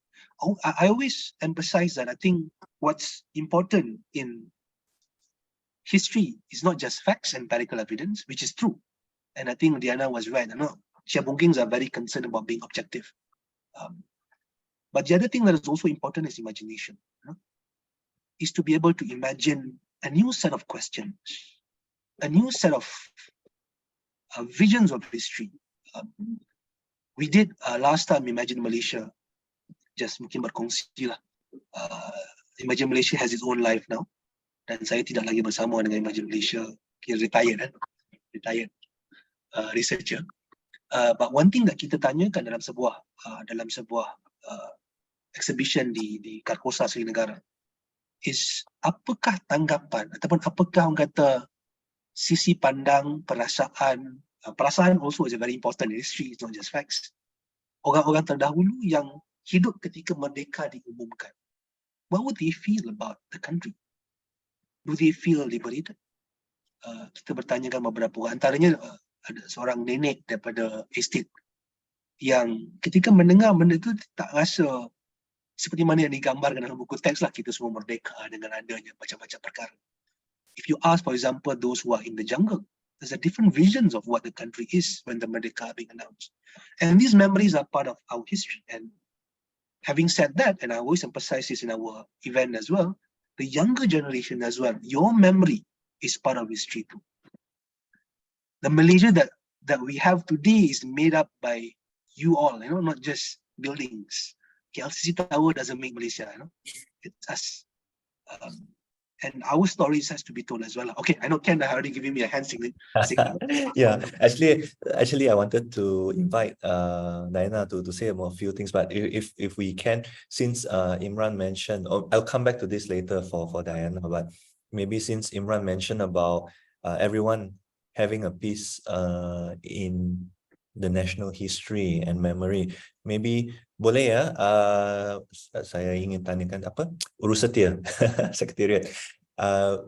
I always emphasize that I think what's important in history is not just facts and empirical evidence, which is true. And I think Diana was right. Cheah Boon Kheng are very concerned about being objective. But the other thing that is also important is imagination. Is to be able to imagine a new set of questions, a new set of visions of history. We did last time Imagine Malaysia, just mungkin berkongsi lah. Imagine Malaysia has its own life now. Dan saya tidak lagi bersama dengan Imagine Malaysia, retired researcher. But one thing that kita tanyakan dalam sebuah exhibition di Karkosa Seri Negara is apakah tanggapan ataupun apakah orang kata sisi pandang, perasaan also is a very important in history, it's not just facts. Orang-orang terdahulu yang hidup ketika merdeka diumumkan, what would they feel about the country? Do they feel liberated? Kita bertanyakan beberapa orang, antaranya ada seorang nenek daripada estate yang ketika mendengar benda itu tak rasa seperti mana yang digambarkan dalam buku teks lah, kita semua merdeka dengan adanya macam-macam perkara. If you ask, for example, those who are in the jungle, there's a different visions of what the country is when the merdeka are being announced. And these memories are part of our history. And having said that, and I always emphasize this in our event as well, the younger generation as well, your memory is part of history too. The Malaysia that we have today is made up by you all, not just buildings. KLCC Tower doesn't make Malaysia, it's us. And our stories has to be told as well. Okay, I know Ken already giving me a hand signal. Yeah, actually, I wanted to invite Diana to say a few things, but if we can, since Imran mentioned, I'll come back to this later for Diana, but maybe since Imran mentioned about everyone having a piece in the national history and memory, maybe boleh ya, saya ingin tanyakan apa, urus setia sekretariat.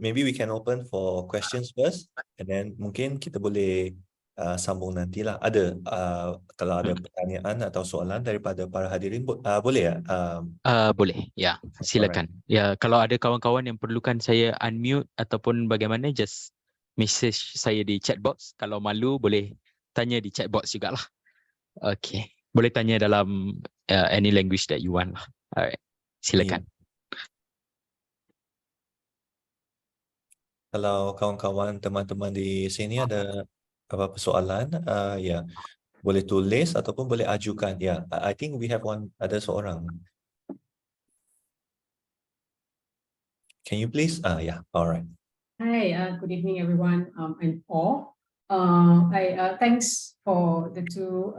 Maybe we can open for questions first, and then mungkin kita boleh sambung nantilah. Ada kalau ada pertanyaan atau soalan daripada para hadirin, boleh ya? Boleh, ya, silakan. Ya, kalau ada kawan-kawan yang perlukan saya unmute ataupun bagaimana, just message saya di chat box. Kalau malu boleh tanya di chat box jugalah. Okay, boleh tanya dalam any language that you want lah. Alright, silakan. Kalau kawan-kawan, teman-teman di sini ada apa-apa soalan, ya boleh tulis ataupun boleh ajukan. Ya, I think we have one, ada seorang. Can you please? Yeah, all right. Hi, good evening, everyone. I'm Paul. Thanks for the two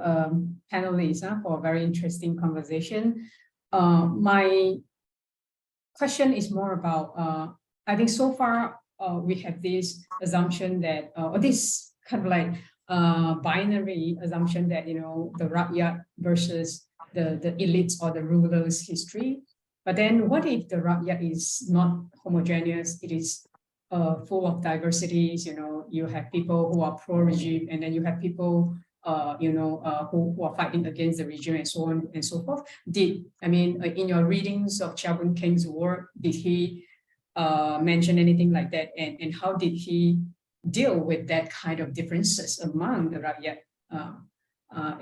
panelists for a very interesting conversation. My question is more about, I think so far we have this assumption that, or this kind of like binary assumption that, the rakyat versus the elites or the rulers' history. But then what if the rakyat is not homogeneous? It is full of diversities. You have people who are pro-regime, and then you have people, who are fighting against the regime, and so on and so forth. In your readings of Cheah Boon Kheng's work, did he mention anything like that? And how did he deal with that kind of differences among the rakyat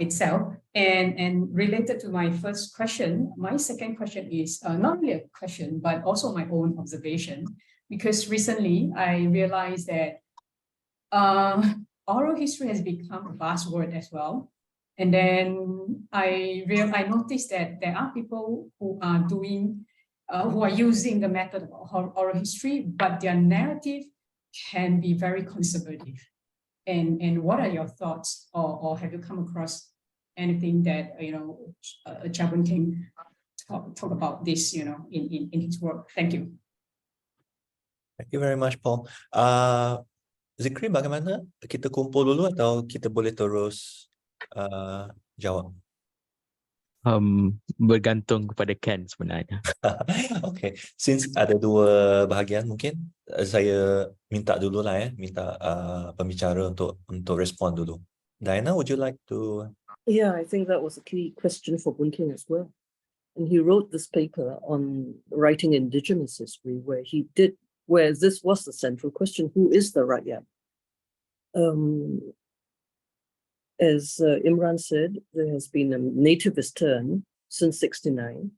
itself? And related to my first question, my second question is not really a question, but also my own observation. Because recently I realized that oral history has become a buzzword as well. And then I noticed that there are people who are using the method of oral history, but their narrative can be very conservative. And what are your thoughts, or have you come across anything that Cheah Boon Kheng talk about this in his work? Thank you. Thank you very much, Paul. Zikri, bagaimana? Kita kumpul dulu atau kita boleh terus jawab? Bergantung kepada Ken sebenarnya. Okay, since ada dua bahagian, mungkin saya minta dulu lah minta pembicara untuk respond dulu. Diana, would you like to? Yeah, I think that was a key question for Boon Kheng as well. And he wrote this paper on writing indigenous history, where this was the central question: who is the rakyat? As Imran said, there has been a nativist turn since '69,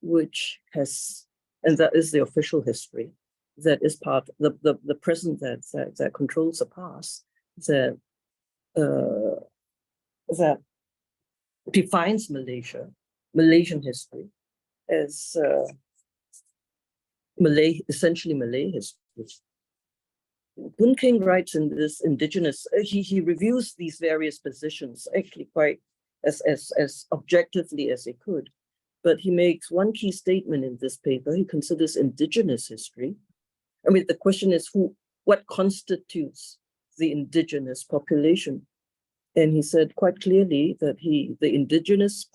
which has, and that is the official history, that is part the present that controls the past, that defines Malaysian history as essentially Malay history. Boon Kheng writes in this indigenous, he reviews these various positions actually quite as objectively as he could, but he makes one key statement in this paper. He considers indigenous history. I mean, the question is what constitutes the indigenous population? And he said quite clearly that the indigenous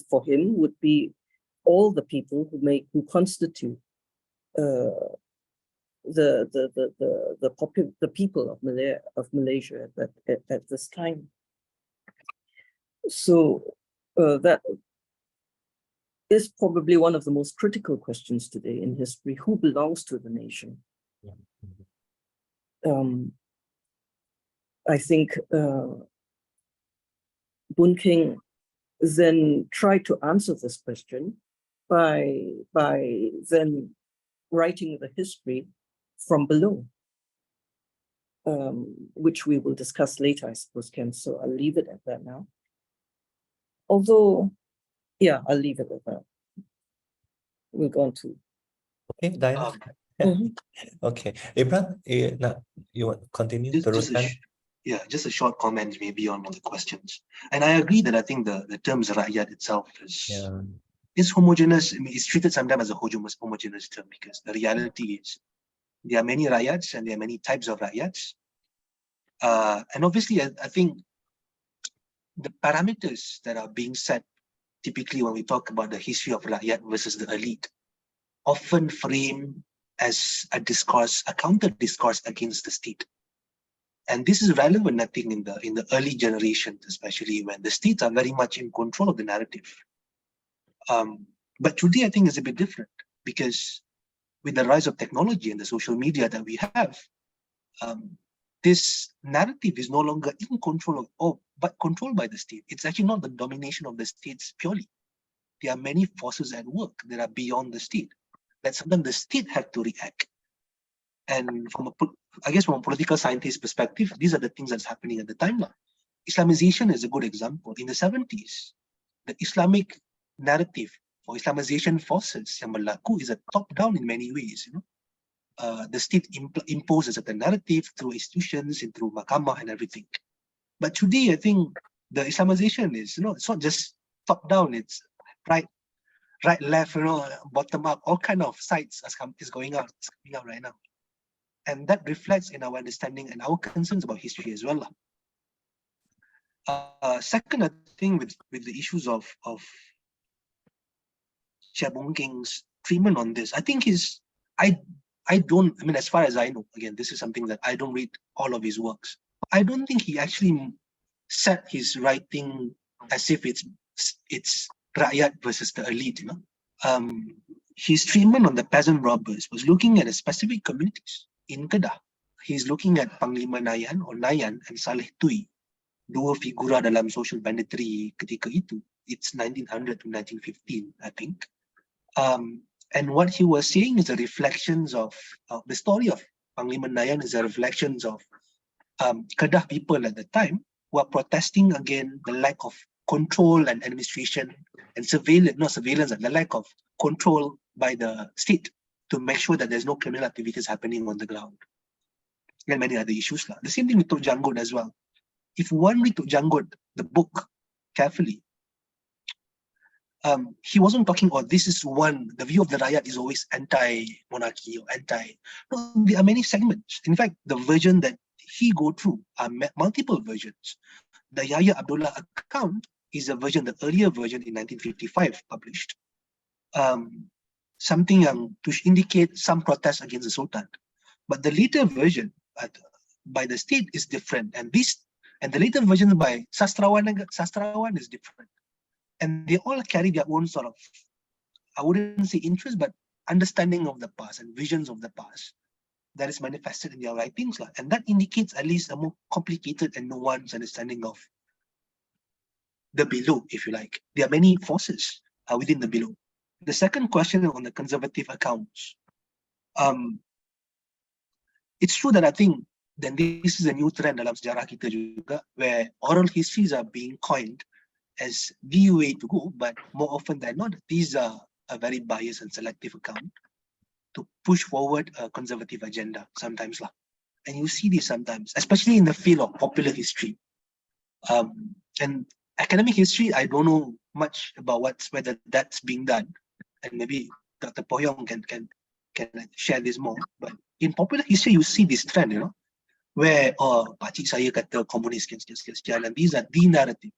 for him would be all the people who constitute the people of Malaysia at this time. So that is probably one of the most critical questions today in history: who belongs to the nation? I think Boon Kheng then tried to answer this question by then writing the history from below, which we will discuss later, I suppose, Ken. So I'll leave it at that now. Although, yeah, I'll leave it at that. We're going to. Okay, Diana. Okay, Imran, you want to continue? Just a short comment maybe on the questions. And I agree that I think the terms rakyat itself is homogeneous. I mean, it's treated sometimes as a homogeneous term, because the reality is there are many rakyats and there are many types of rakyats. And obviously, I think the parameters that are being set typically when we talk about the history of rakyat versus the elite often frame as a discourse, a counter discourse against the state. And this is relevant, I think, in the early generations, especially when the states are very much in control of the narrative. But today, I think, is a bit different, because with the rise of technology and the social media that we have, this narrative is no longer in control but controlled by the state. It's actually not the domination of the states purely. There are many forces at work that are beyond the state, that sometimes the state had to react. And from a political scientist perspective, these are the things that's happening at the time now. Islamization is a good example. In the 70s, the Islamic narrative for Islamization forces yang berlaku is a top-down in many ways. The state imposes a narrative through institutions and through mahkamah and everything. But today, I think the Islamization is, it's not just top-down, it's right, left, bottom up, all kind of sides is going out. It's coming out right now. And that reflects in our understanding and our concerns about history as well. Second, I think with the issues of Cheah Boon Kheng's treatment on this, I think as far as I know, again, this is something that I don't read all of his works. I don't think he actually set his writing as if it's rakyat versus the elite. His treatment on the peasant robbers was looking at a specific communities in Kedah. He's looking at Panglima Nayan or Nayan and Saleh Tui, dua figura dalam social banditry ketika itu. It's 1900 to 1915, I think. And what he was saying is the reflections of the story of Panglima Nayan is a reflections of Kedah people at the time who are protesting against the lack of control and administration and the lack of control by the state to make sure that there's no criminal activities happening on the ground. And many other issues. The same thing with Tok Janggut as well. If one read Tok Janggut, the book, carefully, he wasn't talking about the view of the rakyat is always anti-monarchy or no, there are many segments. In fact, the version that he go through are multiple versions. The Yahya Abdullah account is a version, the earlier version in 1955 published. Something to indicate some protest against the Sultan. But the later version by the state is different. And the later version by Sastrawan is different. And they all carry their own sort of, I wouldn't say interest, but understanding of the past and visions of the past that is manifested in their writings. And that indicates at least a more complicated and nuanced understanding of the below, if you like. There are many forces within the below. The second question on the conservative accounts. It's true that I think then this is a new trend dalam sejarah kita juga, where oral histories are being coined as the way to go, but more often than not, these are a very biased and selective account to push forward a conservative agenda sometimes. And you see this sometimes, especially in the field of popular history. And academic history, I don't know much about whether that's being done. And maybe Dr. Pohyong can share this more. But in popular history, you see this trend, where pakcik saya kata komunis sekian, and these are the narrative.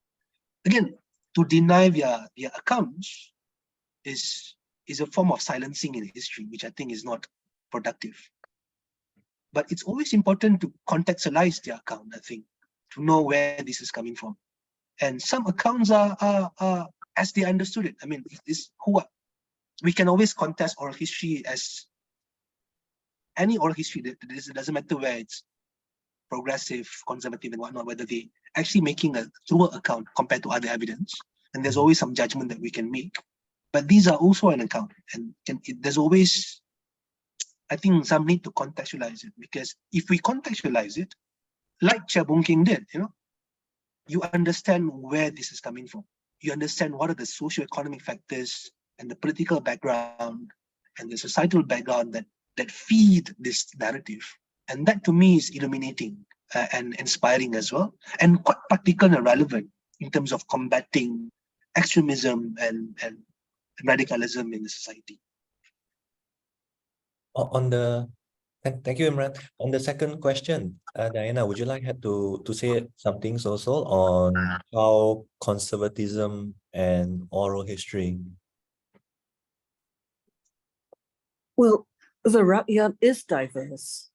Again, to deny their accounts is a form of silencing in history, which I think is not productive. But it's always important to contextualize the account, I think, to know where this is coming from. And some accounts are as they understood it. I mean, we can always contest oral history as any oral history. It doesn't matter where it's progressive, conservative, and whatnot, whether they actually making a truer account compared to other evidence. And there's always some judgment that we can make. But these are also an account, and there's always, I think, some need to contextualize it, because if we contextualize it, like Cheah Boon Kheng did, you understand where this is coming from. You understand what are the socio-economic factors and the political background and the societal background that feed this narrative. And that to me is illuminating and inspiring as well, and quite practical and relevant in terms of combating extremism and radicalism in the society. Thank you, Imran. On the second question, Diana, would you like to say some things also on how conservatism and oral history? Well, the Rakyat is diverse.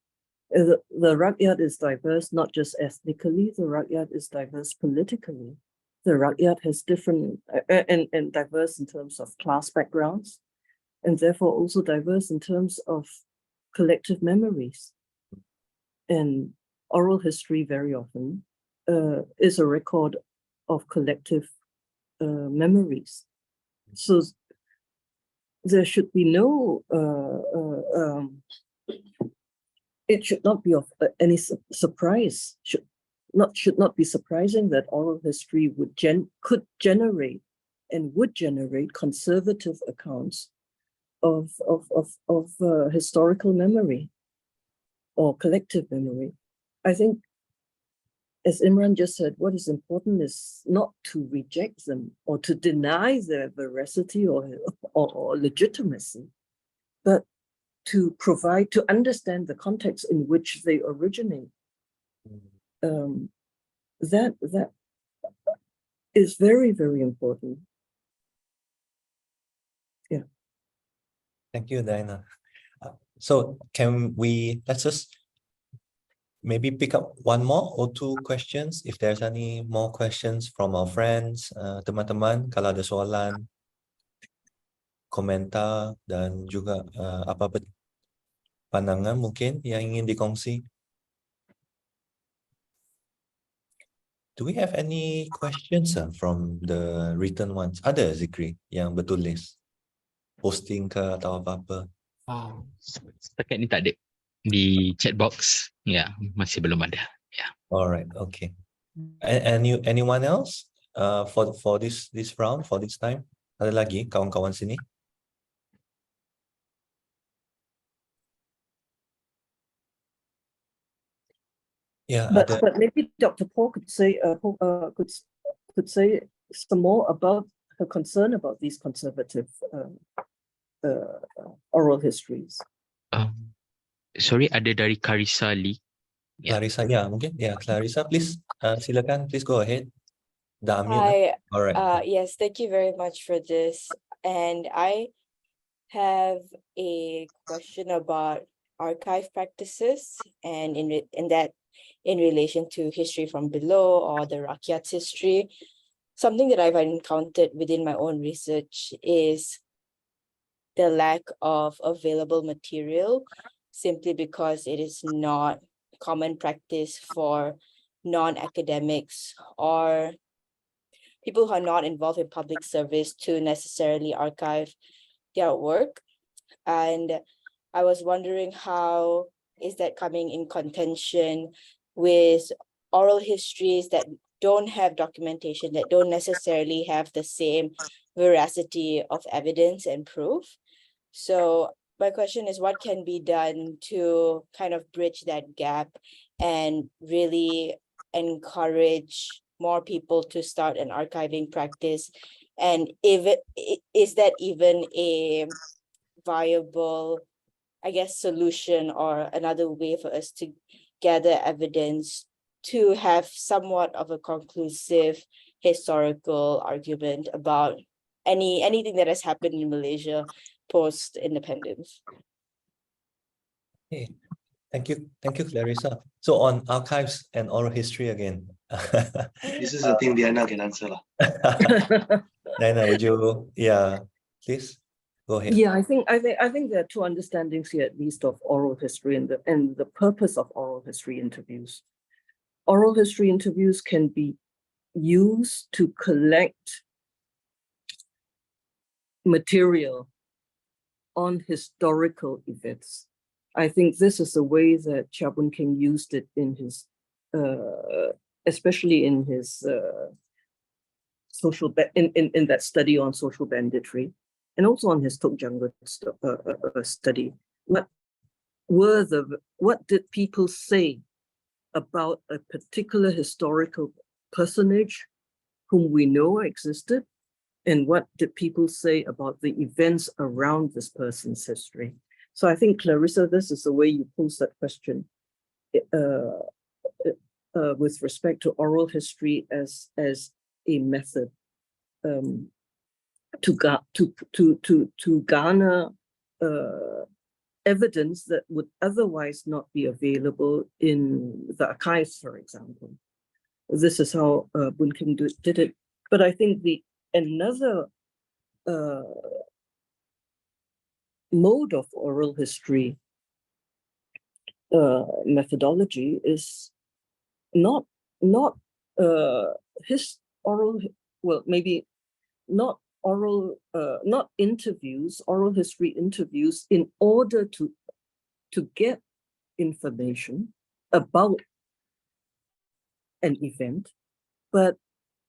The Rakyat is diverse not just ethnically, the Rakyat is diverse politically. The Rakyat has different and diverse in terms of class backgrounds, and therefore also diverse in terms of collective memories. And oral history very often is a record of collective memories. So there should be no, it should not be of any surprise, should not be surprising that oral history could generate and would generate conservative accounts of historical memory or collective memory. I think, as Imran just said, what is important is not to reject them or to deny their veracity or legitimacy, but to understand the context in which they originate. That is very, very important. Yeah. Thank you, Diana. So let's just maybe pick up one more or two questions. If there's any more questions from our friends, teman-teman, kalau ada soalan, komentar, dan juga apa pandangan mungkin yang ingin dikongsi. Do we have any questions from the written ones? Ada, Zikri, yang bertulis? Posting ke atau apa-apa? Setakat ni tak ada. Di chat box, masih belum ada. Alright, okay. Anyone else for this round, for this time? Ada lagi kawan-kawan sini? Yeah, but maybe Dr. Paul could say could say some more about her concern about these conservative oral histories. Sorry, ada dari Karissa Lee. Clarissa, mungkin. Clarissa, please, silakan, please go ahead. Hi. All right. Yes, thank you very much for this. And I have a question about archive practices, and in relation to history from below or the Rakyat's history. Something that I've encountered within my own research is the lack of available material, simply because it is not common practice for non-academics or people who are not involved in public service to necessarily archive their work. And I was wondering, how is that coming in contention with oral histories that don't have documentation, that don't necessarily have the same veracity of evidence and proof? So my question is, what can be done to kind of bridge that gap and really encourage more people to start an archiving practice? And is that even a viable, I guess, solution or another way for us to gather evidence to have somewhat of a conclusive historical argument about anything that has happened in Malaysia post-independence? Okay. Thank you, Clarissa. So on archives and oral history again. This is the thing Diana can answer lah. Diana, would you, please go ahead. Yeah, I think there are two understandings here, at least, of oral history and the purpose of oral history interviews. Oral history interviews can be used to collect material on historical events. I think this is the way that Cheah Boon Kheng used it in his, especially in his in that study on social banditry, and also on his Tok Janggut study. What did people say about a particular historical personage whom we know existed, and what did people say about the events around this person's history? So I think, Clarissa, this is the way you pose that question with respect to oral history as a method to garner evidence that would otherwise not be available in the archives, for example. This is how Boon Kheng did it. But I think another mode of oral history methodology is not interviews, oral history interviews in order to get information about an event, but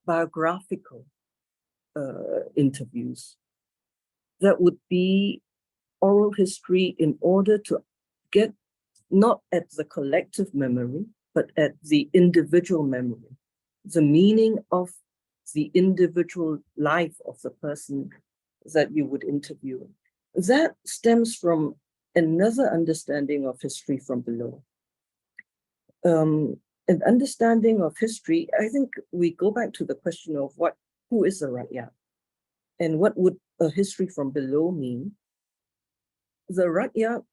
biographical interviews. That would be oral history in order to get not at the collective memory, but at the individual memory, the meaning of the individual life of the person that you would interview. That stems from another understanding of history from below. An understanding of history, I think we go back to the question of who is a Rakyat, and what would a history from below mean? The Rakyat,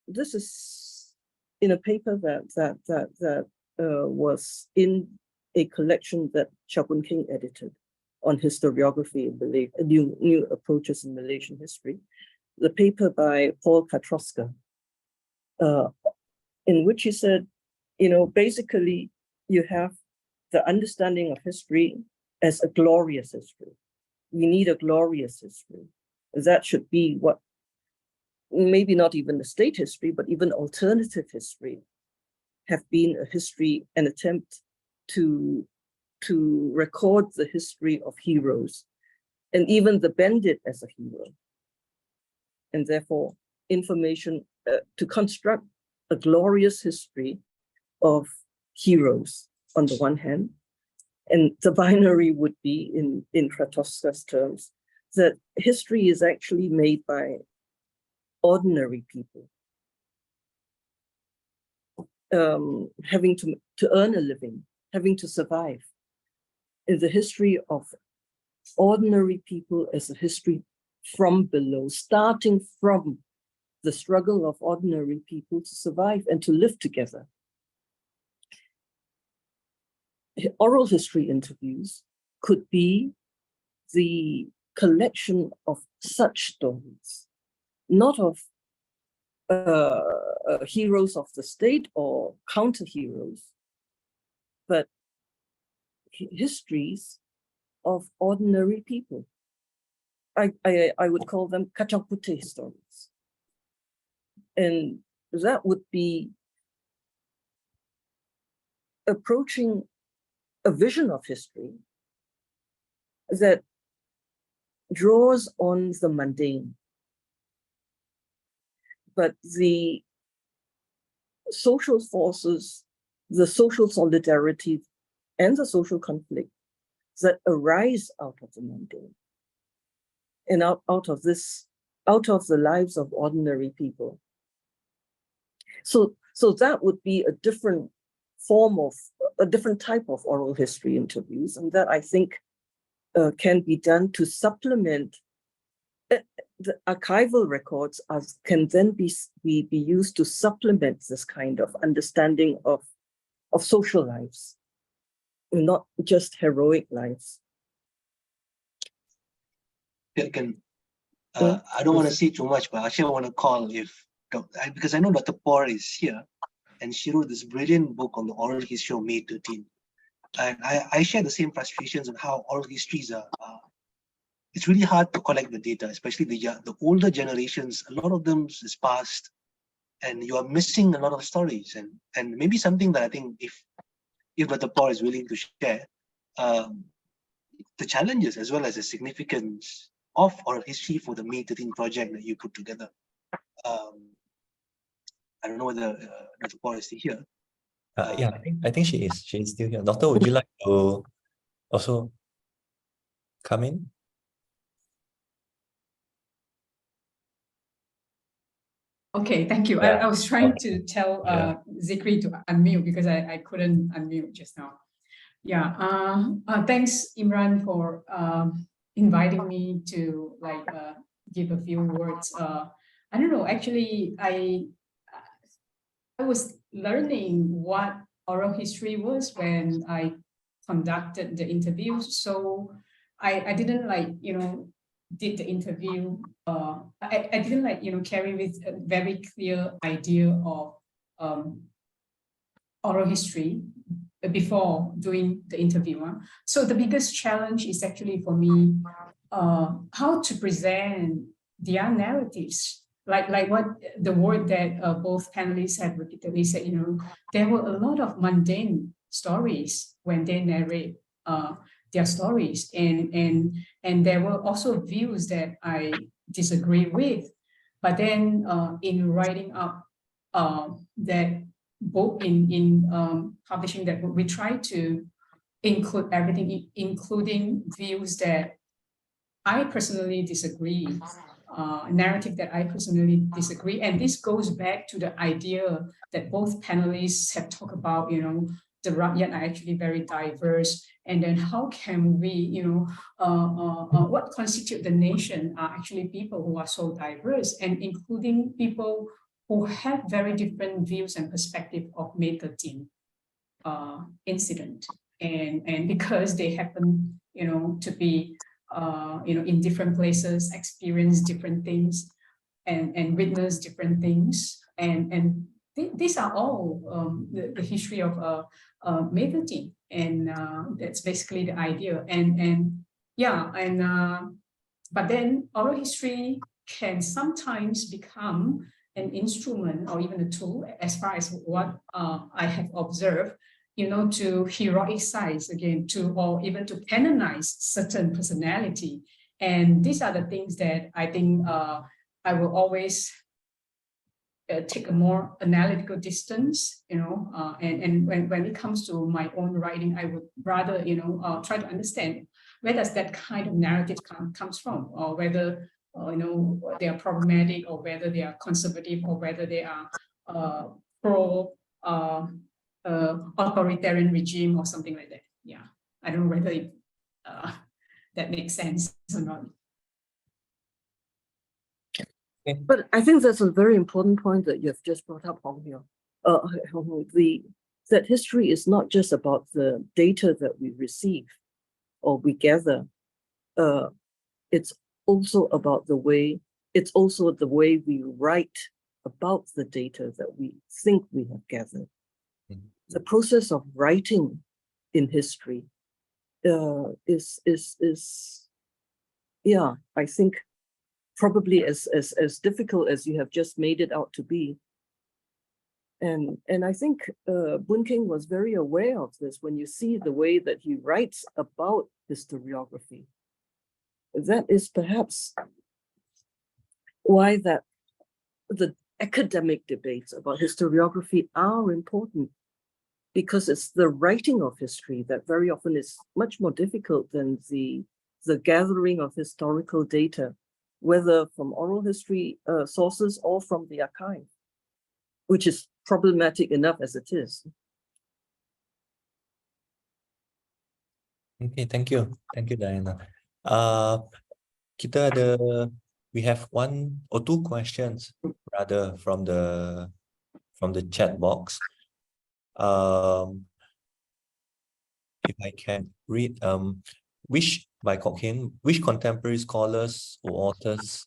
this is in a paper that was in a collection that Cheah Boon Kheng edited on historiography in new approaches in Malaysian history. The paper by Paul Katroska, in which he said, basically you have the understanding of history as a glorious history. We need a glorious history. That should be what, maybe not even the state history, but even alternative history have been a history, an attempt to record the history of heroes, and even the bandit as a hero. And therefore, information to construct a glorious history of heroes on the one hand, and the binary would be, in Kratoska's terms, that history is actually made by ordinary people, having to earn a living, having to survive. In the history of ordinary people as a history from below, starting from the struggle of ordinary people to survive and to live together. Oral history interviews could be the collection of such stories, not of heroes of the state or counter-heroes, but histories of ordinary people. I would call them kacang putih stories. And that would be approaching a vision of history that draws on the mundane, but the social forces, the social solidarity, and the social conflict that arise out of the mundane and out of the lives of ordinary people. So that would be a different type of oral history interviews, and that I think can be done to supplement the archival records can then be used to supplement this kind of understanding of social lives, not just heroic lives. I don't want to say too much, but actually I want to call because I know Dr. Por is here, and she wrote this brilliant book on the oral history of May 13. And I share the same frustrations on how oral histories are. It's really hard to collect the data, especially the older generations. A lot of them is past, and you are missing a lot of stories. And maybe something that I think if Dr. Por is willing to share, the challenges as well as the significance of oral history for the May 13 project that you put together. I don't know whether Dr. Por is still here. Yeah, I think she is. She is still here. Doctor, would you like to also come in? Okay, thank you. Yeah. I was trying to tell Yeah. Zikri to unmute because I couldn't unmute just now. Yeah, thanks Imran for inviting me to give a few words. I don't know, actually I was learning what oral history was when I conducted the interviews. So I didn't did the interview. I didn't carry with a very clear idea of oral history before doing the interview. So the biggest challenge is actually for me how to present their narratives. Like what the word that both panelists have repeatedly said, there were a lot of mundane stories when they narrate their stories, and there were also views that I disagree with. But then in writing up that book, in publishing that book, we try to include everything, including views that I personally disagree, narrative that I personally disagree. And this goes back to the idea that both panelists have talked about, the Rakyat are actually very diverse. And then how can we, what constitute the nation are actually people who are so diverse, and including people who have very different views and perspective of May 13 incident. And because they happen, to be in different places, experience different things, and witness different things, and these are all the history of May 13, and that's basically the idea. But then oral history can sometimes become an instrument or even a tool, as far as what I have observed, to heroicize again, or even to canonize certain personality. And these are the things that I think I will always take a more analytical distance, and when it comes to my own writing, I would rather, try to understand where does that kind of narrative comes from, or whether, they are problematic, or whether they are conservative, or whether they are pro authoritarian regime or something like that. Yeah, I don't know whether that makes sense or not. But I think that's a very important point that you have just brought up, Hong Hyo. That history is not just about the data that we receive or we gather. It's also about the way we write about the data that we think we have gathered. The process of writing in history is I think probably as difficult as you have just made it out to be. And I think Boon Kheng was very aware of this. When you see the way that he writes about historiography, that is perhaps why that the academic debates about historiography are important, because it's the writing of history that very often is much more difficult than the gathering of historical data, whether from oral history sources or from the archive, which is problematic enough as it is. Okay, thank you, Diana. Kita ada we have one or two questions rather from the chat box. If I can read, which contemporary scholars or authors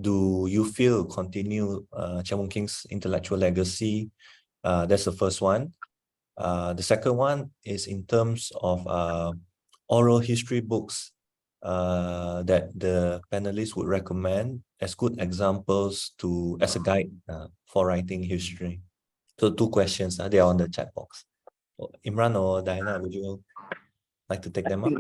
do you feel continue Cheah Boon Kheng's intellectual legacy? That's the first one. The second one is in terms of oral history books that the panelists would recommend as good examples as a guide for writing history. So two questions, they are on the chat box. Imran or Diana, would you like to take them up?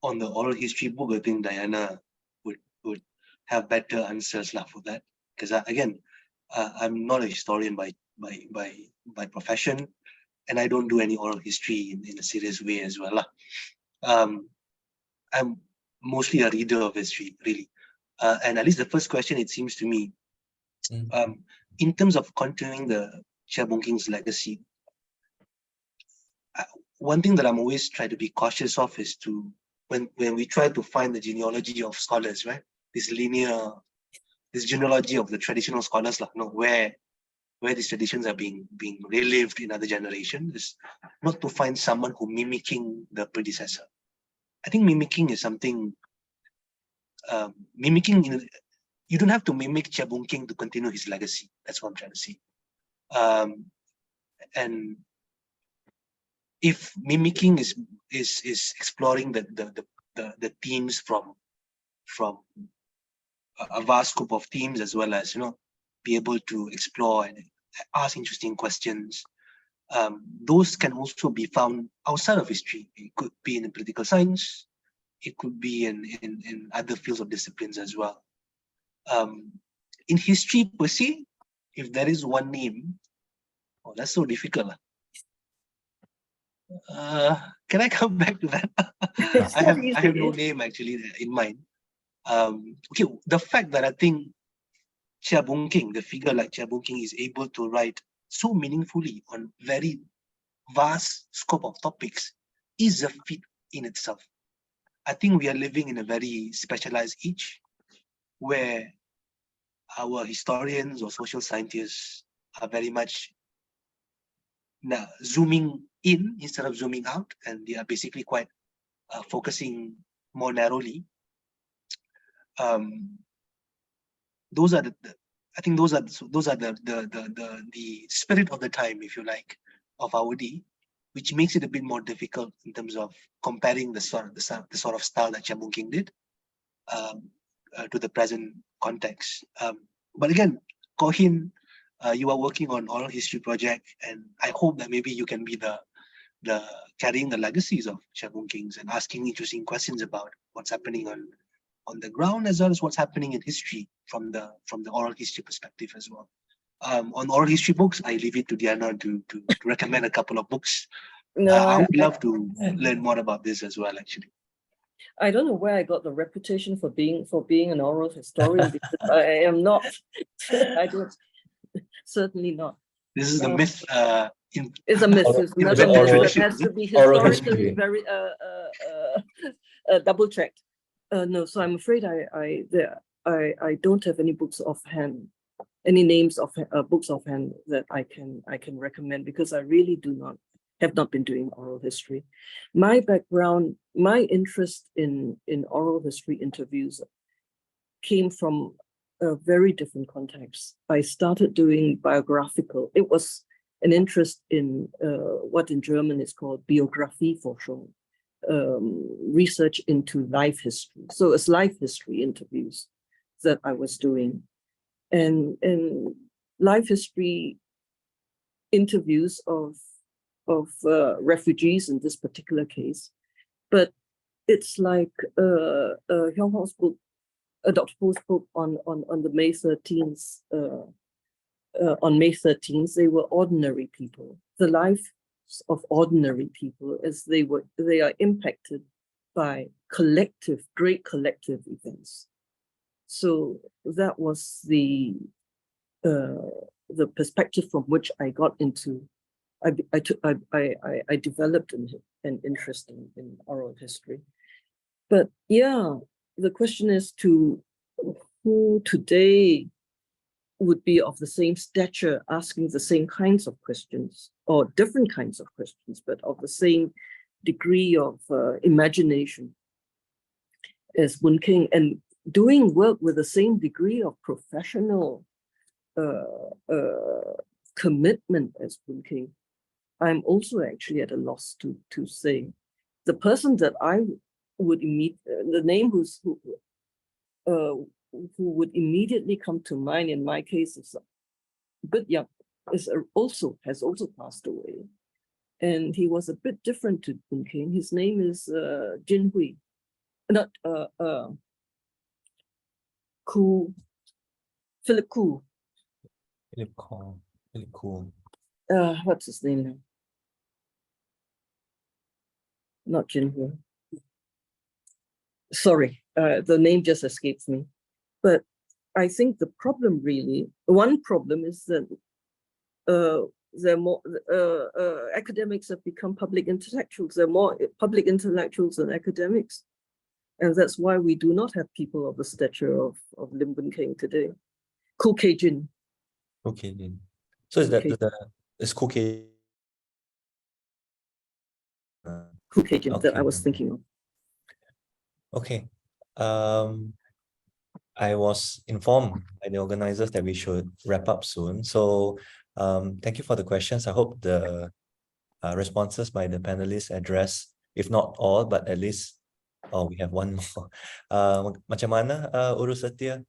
On the oral history book, I think Diana would have better answers for that. Because again, I'm not a historian by profession, and I don't do any oral history in a serious way as well. I'm mostly a reader of history, really. And at least the first question, it seems to me, in terms of continuing the Cheah Boon Kheng's legacy, one thing that I'm always trying to be cautious of is when we try to find the genealogy of scholars, right? This genealogy of the traditional scholars, where these traditions are being relived in other generations, is not to find someone who mimicking the predecessor. I think mimicking is something. You don't have to mimic Cheah Boon Kheng to continue his legacy. That's what I'm trying to say. And if mimicking is exploring the themes from a vast scope of themes, as well as be able to explore and ask interesting questions, those can also be found outside of history. It could be in political science. It could be in other fields of disciplines as well. In history per se, if there is one name, that's so difficult. Can I come back to that? I have no name actually in mind. Okay, the fact that I think Cheah Boon Kheng, the figure like Cheah Boon Kheng, is able to write so meaningfully on very vast scope of topics is a feat in itself. I think we are living in a very specialized age where our historians or social scientists are very much now zooming in instead of zooming out, and they are basically quite focusing more narrowly. Those are I think those are the spirit of the time, if you like, of our day, which makes it a bit more difficult in terms of comparing the sort of style that Cheah Boon Kheng did to the present context. But again, Kohin, you are working on oral history project, and I hope that maybe you can be the carrying the legacies of Cheah Boon Kheng and asking interesting questions about what's happening on the ground, as well as what's happening in history from the oral history perspective as well. On oral history books, I leave it to Diana to recommend a couple of books. No, I would love to learn more about this as well, actually. I don't know where I got the reputation for being an oral historian, because I am not. I don't. Certainly not. This is the myth. It's a myth. It's another myth that has to be historically very double checked. No, so I'm afraid I don't have any books offhand, any names of books offhand that I can recommend, because I really have not been doing oral history. My background, my interest in oral history interviews came from a very different context. I started doing biographical. It was an interest in what in German is called Biografieforschung, research into life history. So it's life history interviews that I was doing, and life history interviews of refugees in this particular case. But it's like Hyung Ho's book, Dr. Po's book on the May 13th. On May 13th, they were ordinary people. The life of ordinary people, as they are impacted by great collective events. So that was the perspective from which I got into. I developed an interest in oral history. But yeah, the question is to who today would be of the same stature, asking the same kinds of questions, or different kinds of questions, but of the same degree of imagination as Boon Kheng, and doing work with the same degree of professional commitment as Boon Kheng. I'm also actually at a loss to say. The person that I would the name who would immediately come to mind in my case is a bit young, has also passed away. And he was a bit different to Boon Kheng. His name is Jin Hui. Not Koo, Philip Koo. Philip Koo. What's his name now? Not Jin Hui. Sorry, the name just escapes me. But I think the problem really, one problem is that there are more academics have become public intellectuals. There are more public intellectuals than academics. And that's why we do not have people of the stature of Lim Boon Kheng today. Koo Kay Jin. Okay, then. So is that is Koo Kay? Koo Kay Jin that I was thinking of. Okay. I was informed by the organizers that we should wrap up soon. So thank you for the questions. I hope the responses by the panelists address, if not all, but at least, we have one more. Macam mana urus setia?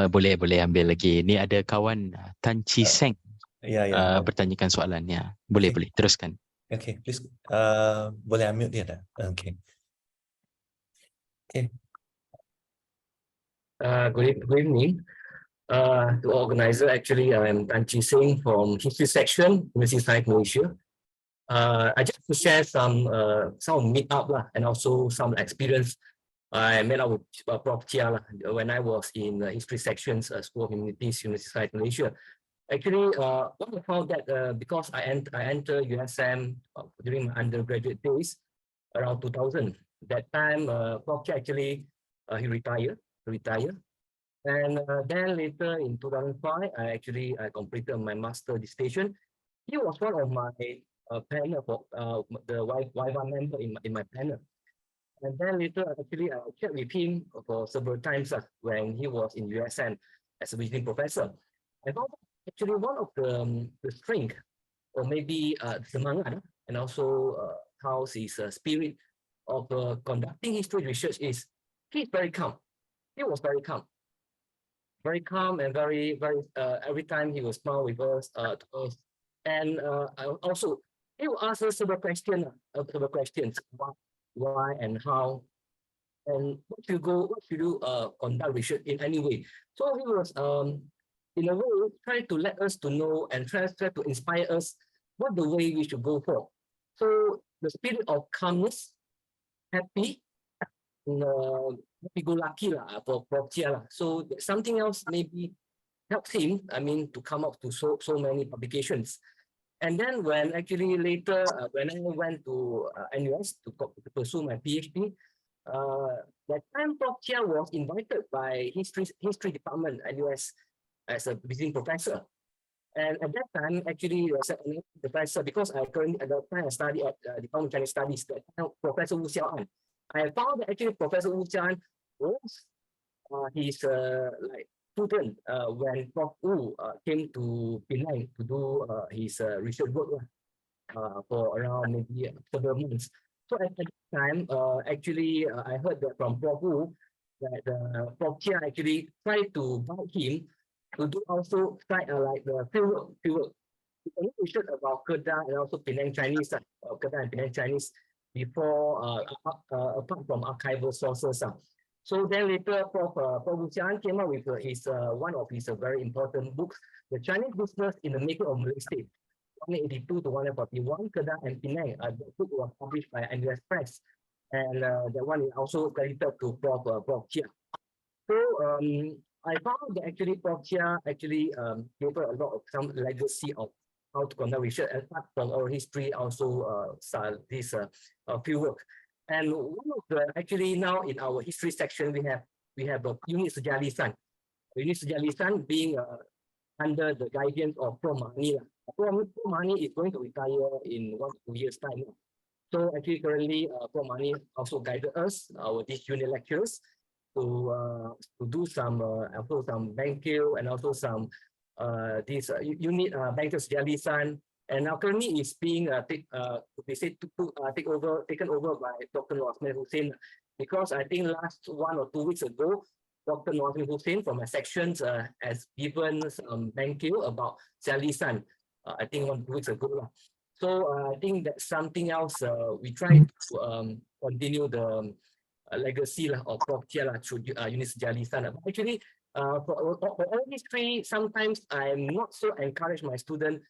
Boleh ambil lagi. Ni ada kawan Tan Chi Seng bertanyakan soalannya. Boleh teruskan. Okay, please. Boleh unmute dia tak? Okay. Okay. Good evening. To organizer, actually, I'm Tan Chi Seng from History Section, Universiti Malaysia. I just to share some meet-up and also some experience I met up with Prof. Cheah when I was in the History Sections, School of Humanities, Universiti Malaysia. Actually, what I found that because I entered USM during my undergraduate days around 2000. That time, Prof. Cheah actually he retired. And then later in 2005, I completed my master dissertation. He was one of my panel for the YVA member in my panel. And then later, actually, I chatted with him for several times when he was in USM as a visiting professor. I found actually one of the strength, or maybe semangat, and also how his spirit of conducting history research is, he's very calm. He was very calm. Very calm and very every time he will smile with us to us. And also he will ask us several questions, why and how, and what should you conduct research in any way. So he was in a way trying to let us to know and try to inspire us what the way we should go for. So the spirit of calmness, happy, go lucky for Prof. Cheah. So something else maybe helps him, to come up to so many publications. And then when actually later, when I went to NUS to pursue my PhD, that time Prof. Cheah was invited by history department at NUS as a visiting professor. And at that time, actually, the professor, because I currently at that time I studied at Department of Chinese Studies, that time, Professor Usaha. I found that actually Professor Usaha was his student when Prof. Wu came to Penang to do his research work for around maybe several months. So at that time, actually, I heard that from Prof. Wu that Prof. Cheah actually tried to guide him to do also like the fieldwork. Research about Kedah and also Penang Chinese, Kedah and Penang Chinese before apart from archival sources. So then later, Prof. Usaha came up with his one of his very important books, The Chinese Business in the Making of Malay State, 182 to 141, Kedah and Penang. That book was published by NUS Press, and that one is also credited to Prof. Cheah. So I found that actually Prof. Cheah actually gave a lot of some legacy of how to conduct research, apart from oral history, also this field work. And one of the, actually now in our history section, we have a unit Sejalisan. Unit Sejalisan being under the guidance of Prof. Mani. Prof. Mani is going to retire in 1 to 2 years' time. So actually currently Prof. Mani also guided us, these unit lecturers, to do some also some Bankil and also some this unit Bankil Sejalisan. And now currently is being taken over by Dr. Noor Hussein, because I think last 1 or 2 weeks ago, Dr. Noor Hussein from my sections has given some Bankil about Sejalisan, I think 1 or 2 weeks ago. So I think that's something else we try to continue the legacy of Prof. Cheah through unit Sejalisan. Actually, for all these three, sometimes I'm not so encourage my students,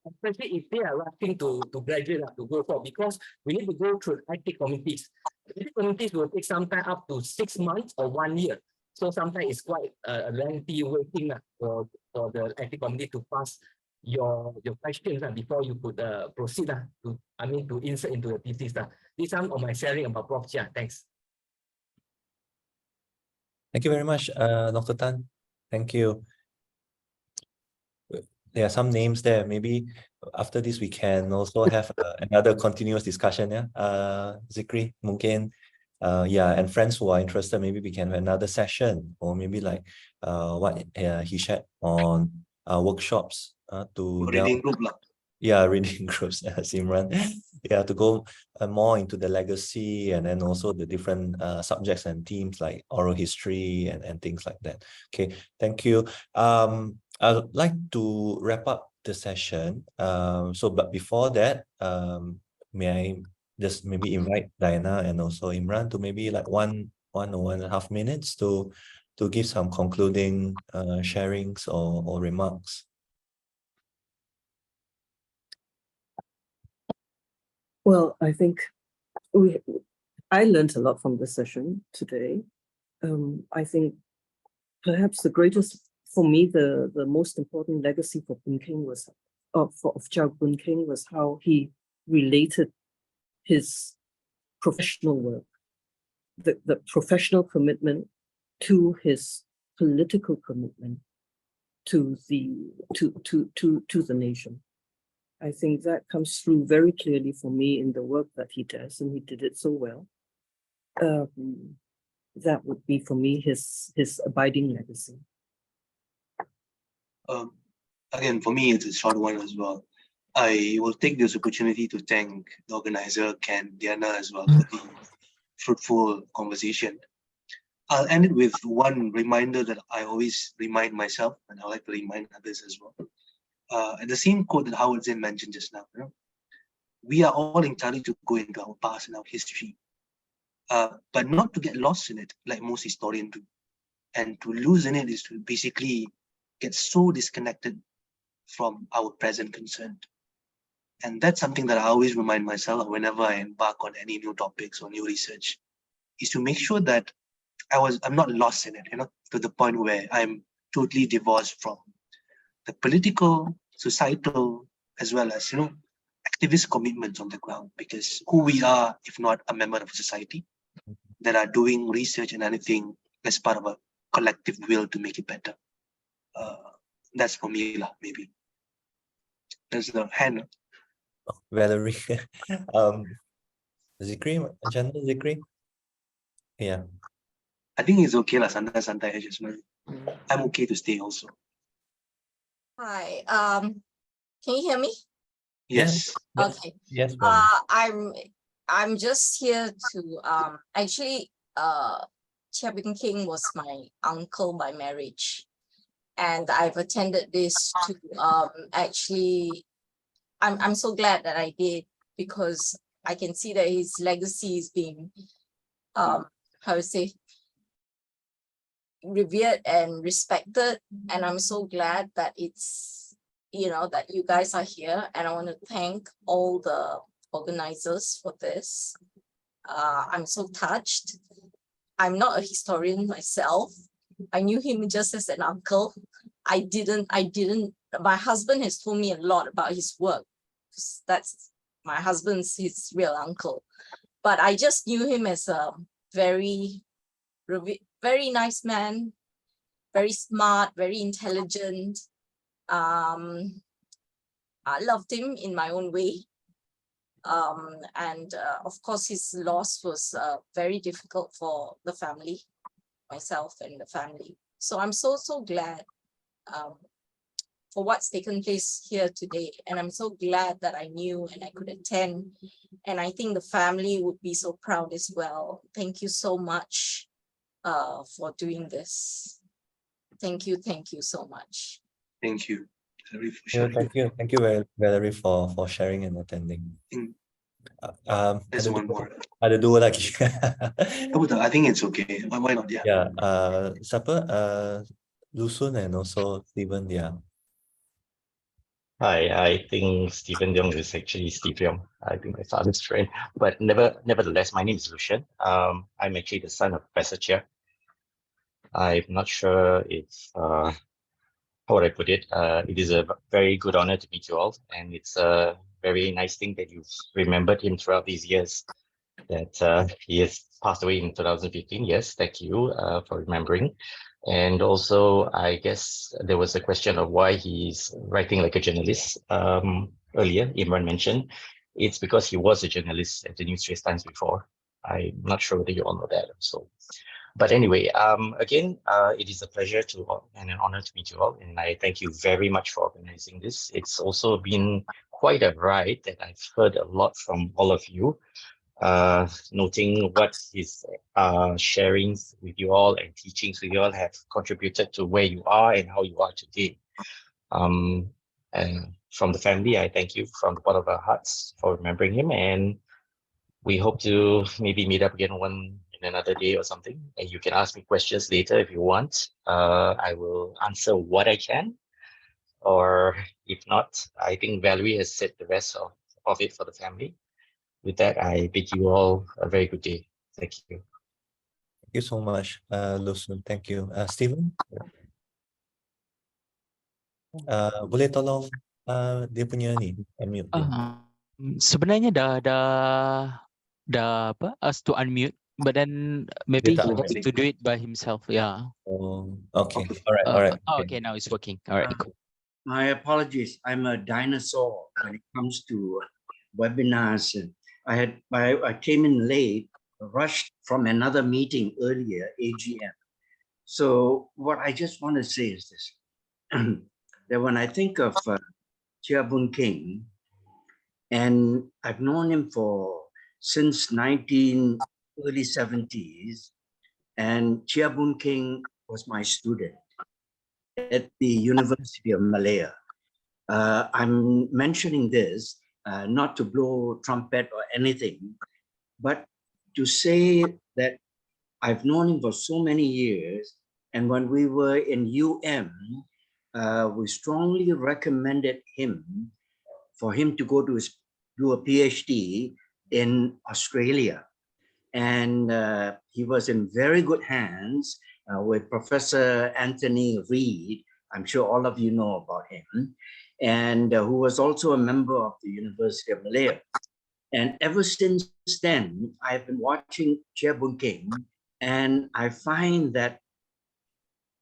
especially if they are rushing to graduate, to go for, because we need to go through IT committees. IT committees will take some time, up to 6 months or 1 year. So sometimes it's quite a lengthy waiting for the IT committee to pass your questions before you could proceed to insert into the thesis. This is some of my sharing about Prof. Cheah. Thanks. Thank you very much, Dr. Tan. Thank you. There are some names there. Maybe after this we can also have another continuous discussion. Yeah, Zikri, mungkin. Yeah, and friends who are interested, maybe we can have another session, or maybe like what he shared on workshops to Reading group lah. Yeah, reading groups, Imran. Yeah, to go more into the legacy, and then also the different subjects and themes like oral history and things like that. Okay, thank you. I'd like to wrap up the session. But before that, may I just maybe invite Diana and also Imran to maybe like one or 1.5 minutes to give some concluding sharings or remarks. Well, I think I learned a lot from this session today. I think perhaps the greatest, for me, the most important legacy for Boon Kheng was, of Cheah Boon Kheng, was how he related his professional work, the professional commitment, to his political commitment to the nation. I think that comes through very clearly for me in the work that he does, and he did it so well. That would be for me his abiding legacy. Again, for me, it's a short one as well. I will take this opportunity to thank the organizer, Ken, Diana as well, for the fruitful conversation. I'll end it with one reminder that I always remind myself, and I like to remind others as well. And the same quote that Howard Zinn mentioned just now, we are all entitled to go into our past and our history, but not to get lost in it like most historians do. And to lose in it is to basically get so disconnected from our present concern. And that's something that I always remind myself whenever I embark on any new topics or new research, is to make sure that I'm not lost in it, to the point where I'm totally divorced from the political, societal, as well as, activist commitments on the ground. Because who we are, if not a member of society that are doing research and anything as part of a collective will to make it better. That's for me, maybe. There's the hand. Valerie. Zikri, General Zikri? Yeah. I think it's okay, santai-santai just now. I'm okay to stay also. Hi, can you hear me? Yes. Okay. Yes. I'm just here to actually Cheah Boon Kheng was my uncle by marriage, and I've attended this to actually I'm so glad that I did, because I can see that his legacy is being revered and respected, and I'm so glad that it's that you guys are here, and I want to thank all the organizers for this. I'm so touched. I'm not a historian myself. I knew him just as an uncle. I didn't my husband has told me a lot about his work. That's my husband's his real uncle. but I just knew him as a very nice man, very smart, very intelligent. I loved him in my own way. And of course, his loss was very difficult for the family, myself and the family. So I'm so glad for what's taken place here today. And I'm so glad that I knew and I could attend. And I think the family would be so proud as well. Thank you so much for doing this. Thank you so much. Thank you, Valerie, for Yeah, sharing. thank you, Valerie, for sharing and attending. There's one more. Ada dua lagi. I think it's okay. Why not? Yeah. Yeah, siapa? Lusun and also Stephen. Yeah. Hi, I think Stephen Leong is actually Steve Leong. I think my father's friend. But nevertheless, my name is Lucian. I'm actually the son of Professor Cheah. I'm not sure if how would I put it? It is a very good honor to meet you all, and it's a very nice thing that you've remembered him throughout these years. That he has passed away in 2015. Yes, thank you for remembering. And also, I guess there was a question of why he's writing like a journalist. Earlier, Imran mentioned it's because he was a journalist at the New Straits Times before. I'm not sure whether you all know that. So, but anyway, again, it is a pleasure and an honor to meet you all, and I thank you very much for organizing this. It's also been quite a ride that I've heard a lot from all of you. Noting what his sharings with you all and teachings with you all have contributed to where you are and how you are today. And from the family, I thank you from the bottom of our hearts for remembering him, and we hope to maybe meet up again in another day or something, and you can ask me questions later if you want. I will answer what I can, or if not, I think Valerie has said the rest of it for the family. With that, I bid you all a very good day. Thank you. Thank you so much, Lusun. Thank you. Stephen? Boleh tolong dia punya ni, unmute dia. Sebenarnya dah apa? Us to unmute, but then maybe he wants to do it by himself. Yeah. Oh, okay. All right. Okay, now it's working. All right, cool. My apologies. I'm a dinosaur when it comes to webinars. I came in late, rushed from another meeting earlier, AGM. So what I just want to say is this, that when I think of Cheah Boon Kheng, and I've known him since early 70s, and Cheah Boon Kheng was my student at the University of Malaya. I'm mentioning this not to blow trumpet or anything, but to say that I've known him for so many years, and when we were in we strongly recommended for him to go to do a PhD in Australia. And he was in very good hands with Professor Anthony Reid. I'm sure all of you know about him, and who was also a member of the University of Malaya. And ever since then, I've been watching Cheah Boon Kheng, and I find that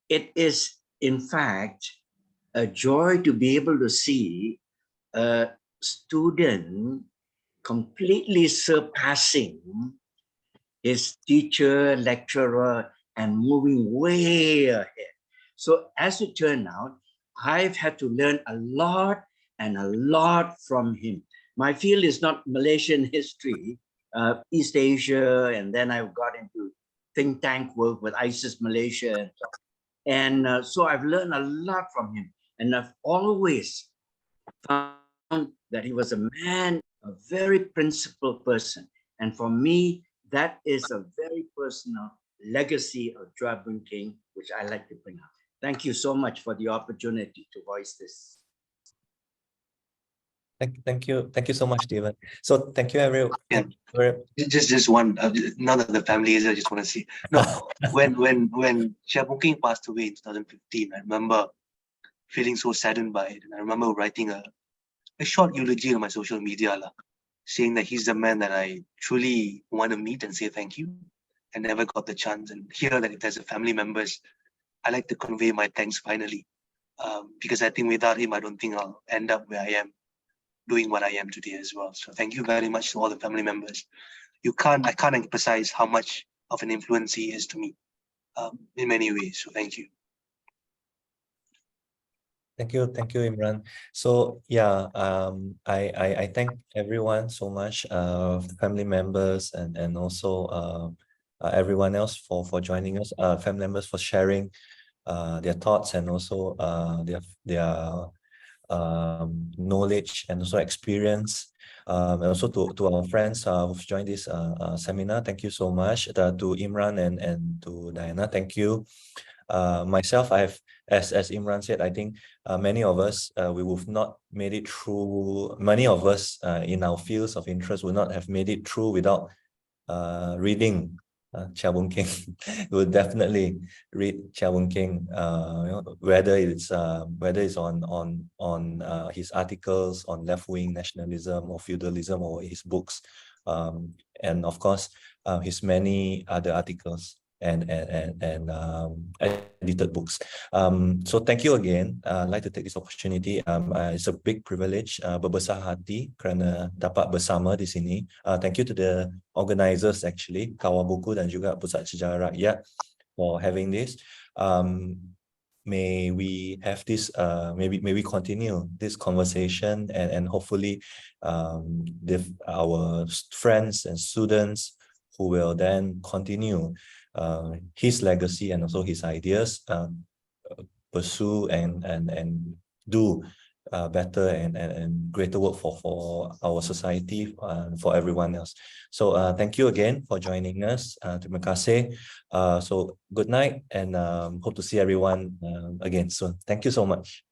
it is, in fact, a joy to be able to see a student completely surpassing his teacher, lecturer, and moving way ahead. So as it turned out, I've had to learn a lot from him. My field is not Malaysian history, East Asia, and then I got into think tank work with ISIS Malaysia. And so I've learned a lot from him. And I've always found that he was a man, a very principled person. And for me, that is a very personal legacy of Cheah Boon Kheng, which I like to bring up. Thank you so much for the opportunity to voice this. Thank you so much, Stephen. So thank you, everyone. Yeah. Just one. Now that the family is, I just want to see. No, when Cheah Boon Kheng passed away in 2015, I remember feeling so saddened by it, and I remember writing a short eulogy on my social media. saying that he's the man that I truly want to meet and say thank you. I never got the chance, and hear that if there's a family members, I like to convey my thanks finally, because I think without him, I don't think I'll end up where I am, doing what I am today as well. So thank you very much to all the family members. I can't emphasize how much of an influence he is to me, in many ways. So thank you. Thank you, Imran. So yeah, I thank everyone so much, family members and also everyone else for joining us, family members for sharing their thoughts and also their knowledge and also experience. And also to our friends who've joined this seminar, thank you so much. To Imran and to Diana, thank you. Myself, I have, as Imran said, I think many of us, we would not made it through, many of us in our fields of interest would not have made it through without reading Cheah Boon Kheng. We will definitely read Cheah Boon Kheng, whether it's on his articles on left-wing nationalism or feudalism, or his books, and of course his many other articles and edited books. So thank you again. I'd like to take this opportunity. It's a big privilege, berbesar hati kerana dapat bersama di sini. Thank you to the organizers actually, Kawah Buku dan juga Pusat Sejarah Rakyat for having this. May we have this, may we continue this conversation and hopefully our friends and students who will then continue his legacy and also his ideas, pursue and do better and greater work for our society, for everyone else. So thank you again for joining us. Terima kasih. So good night and hope to see everyone again soon. Thank you so much.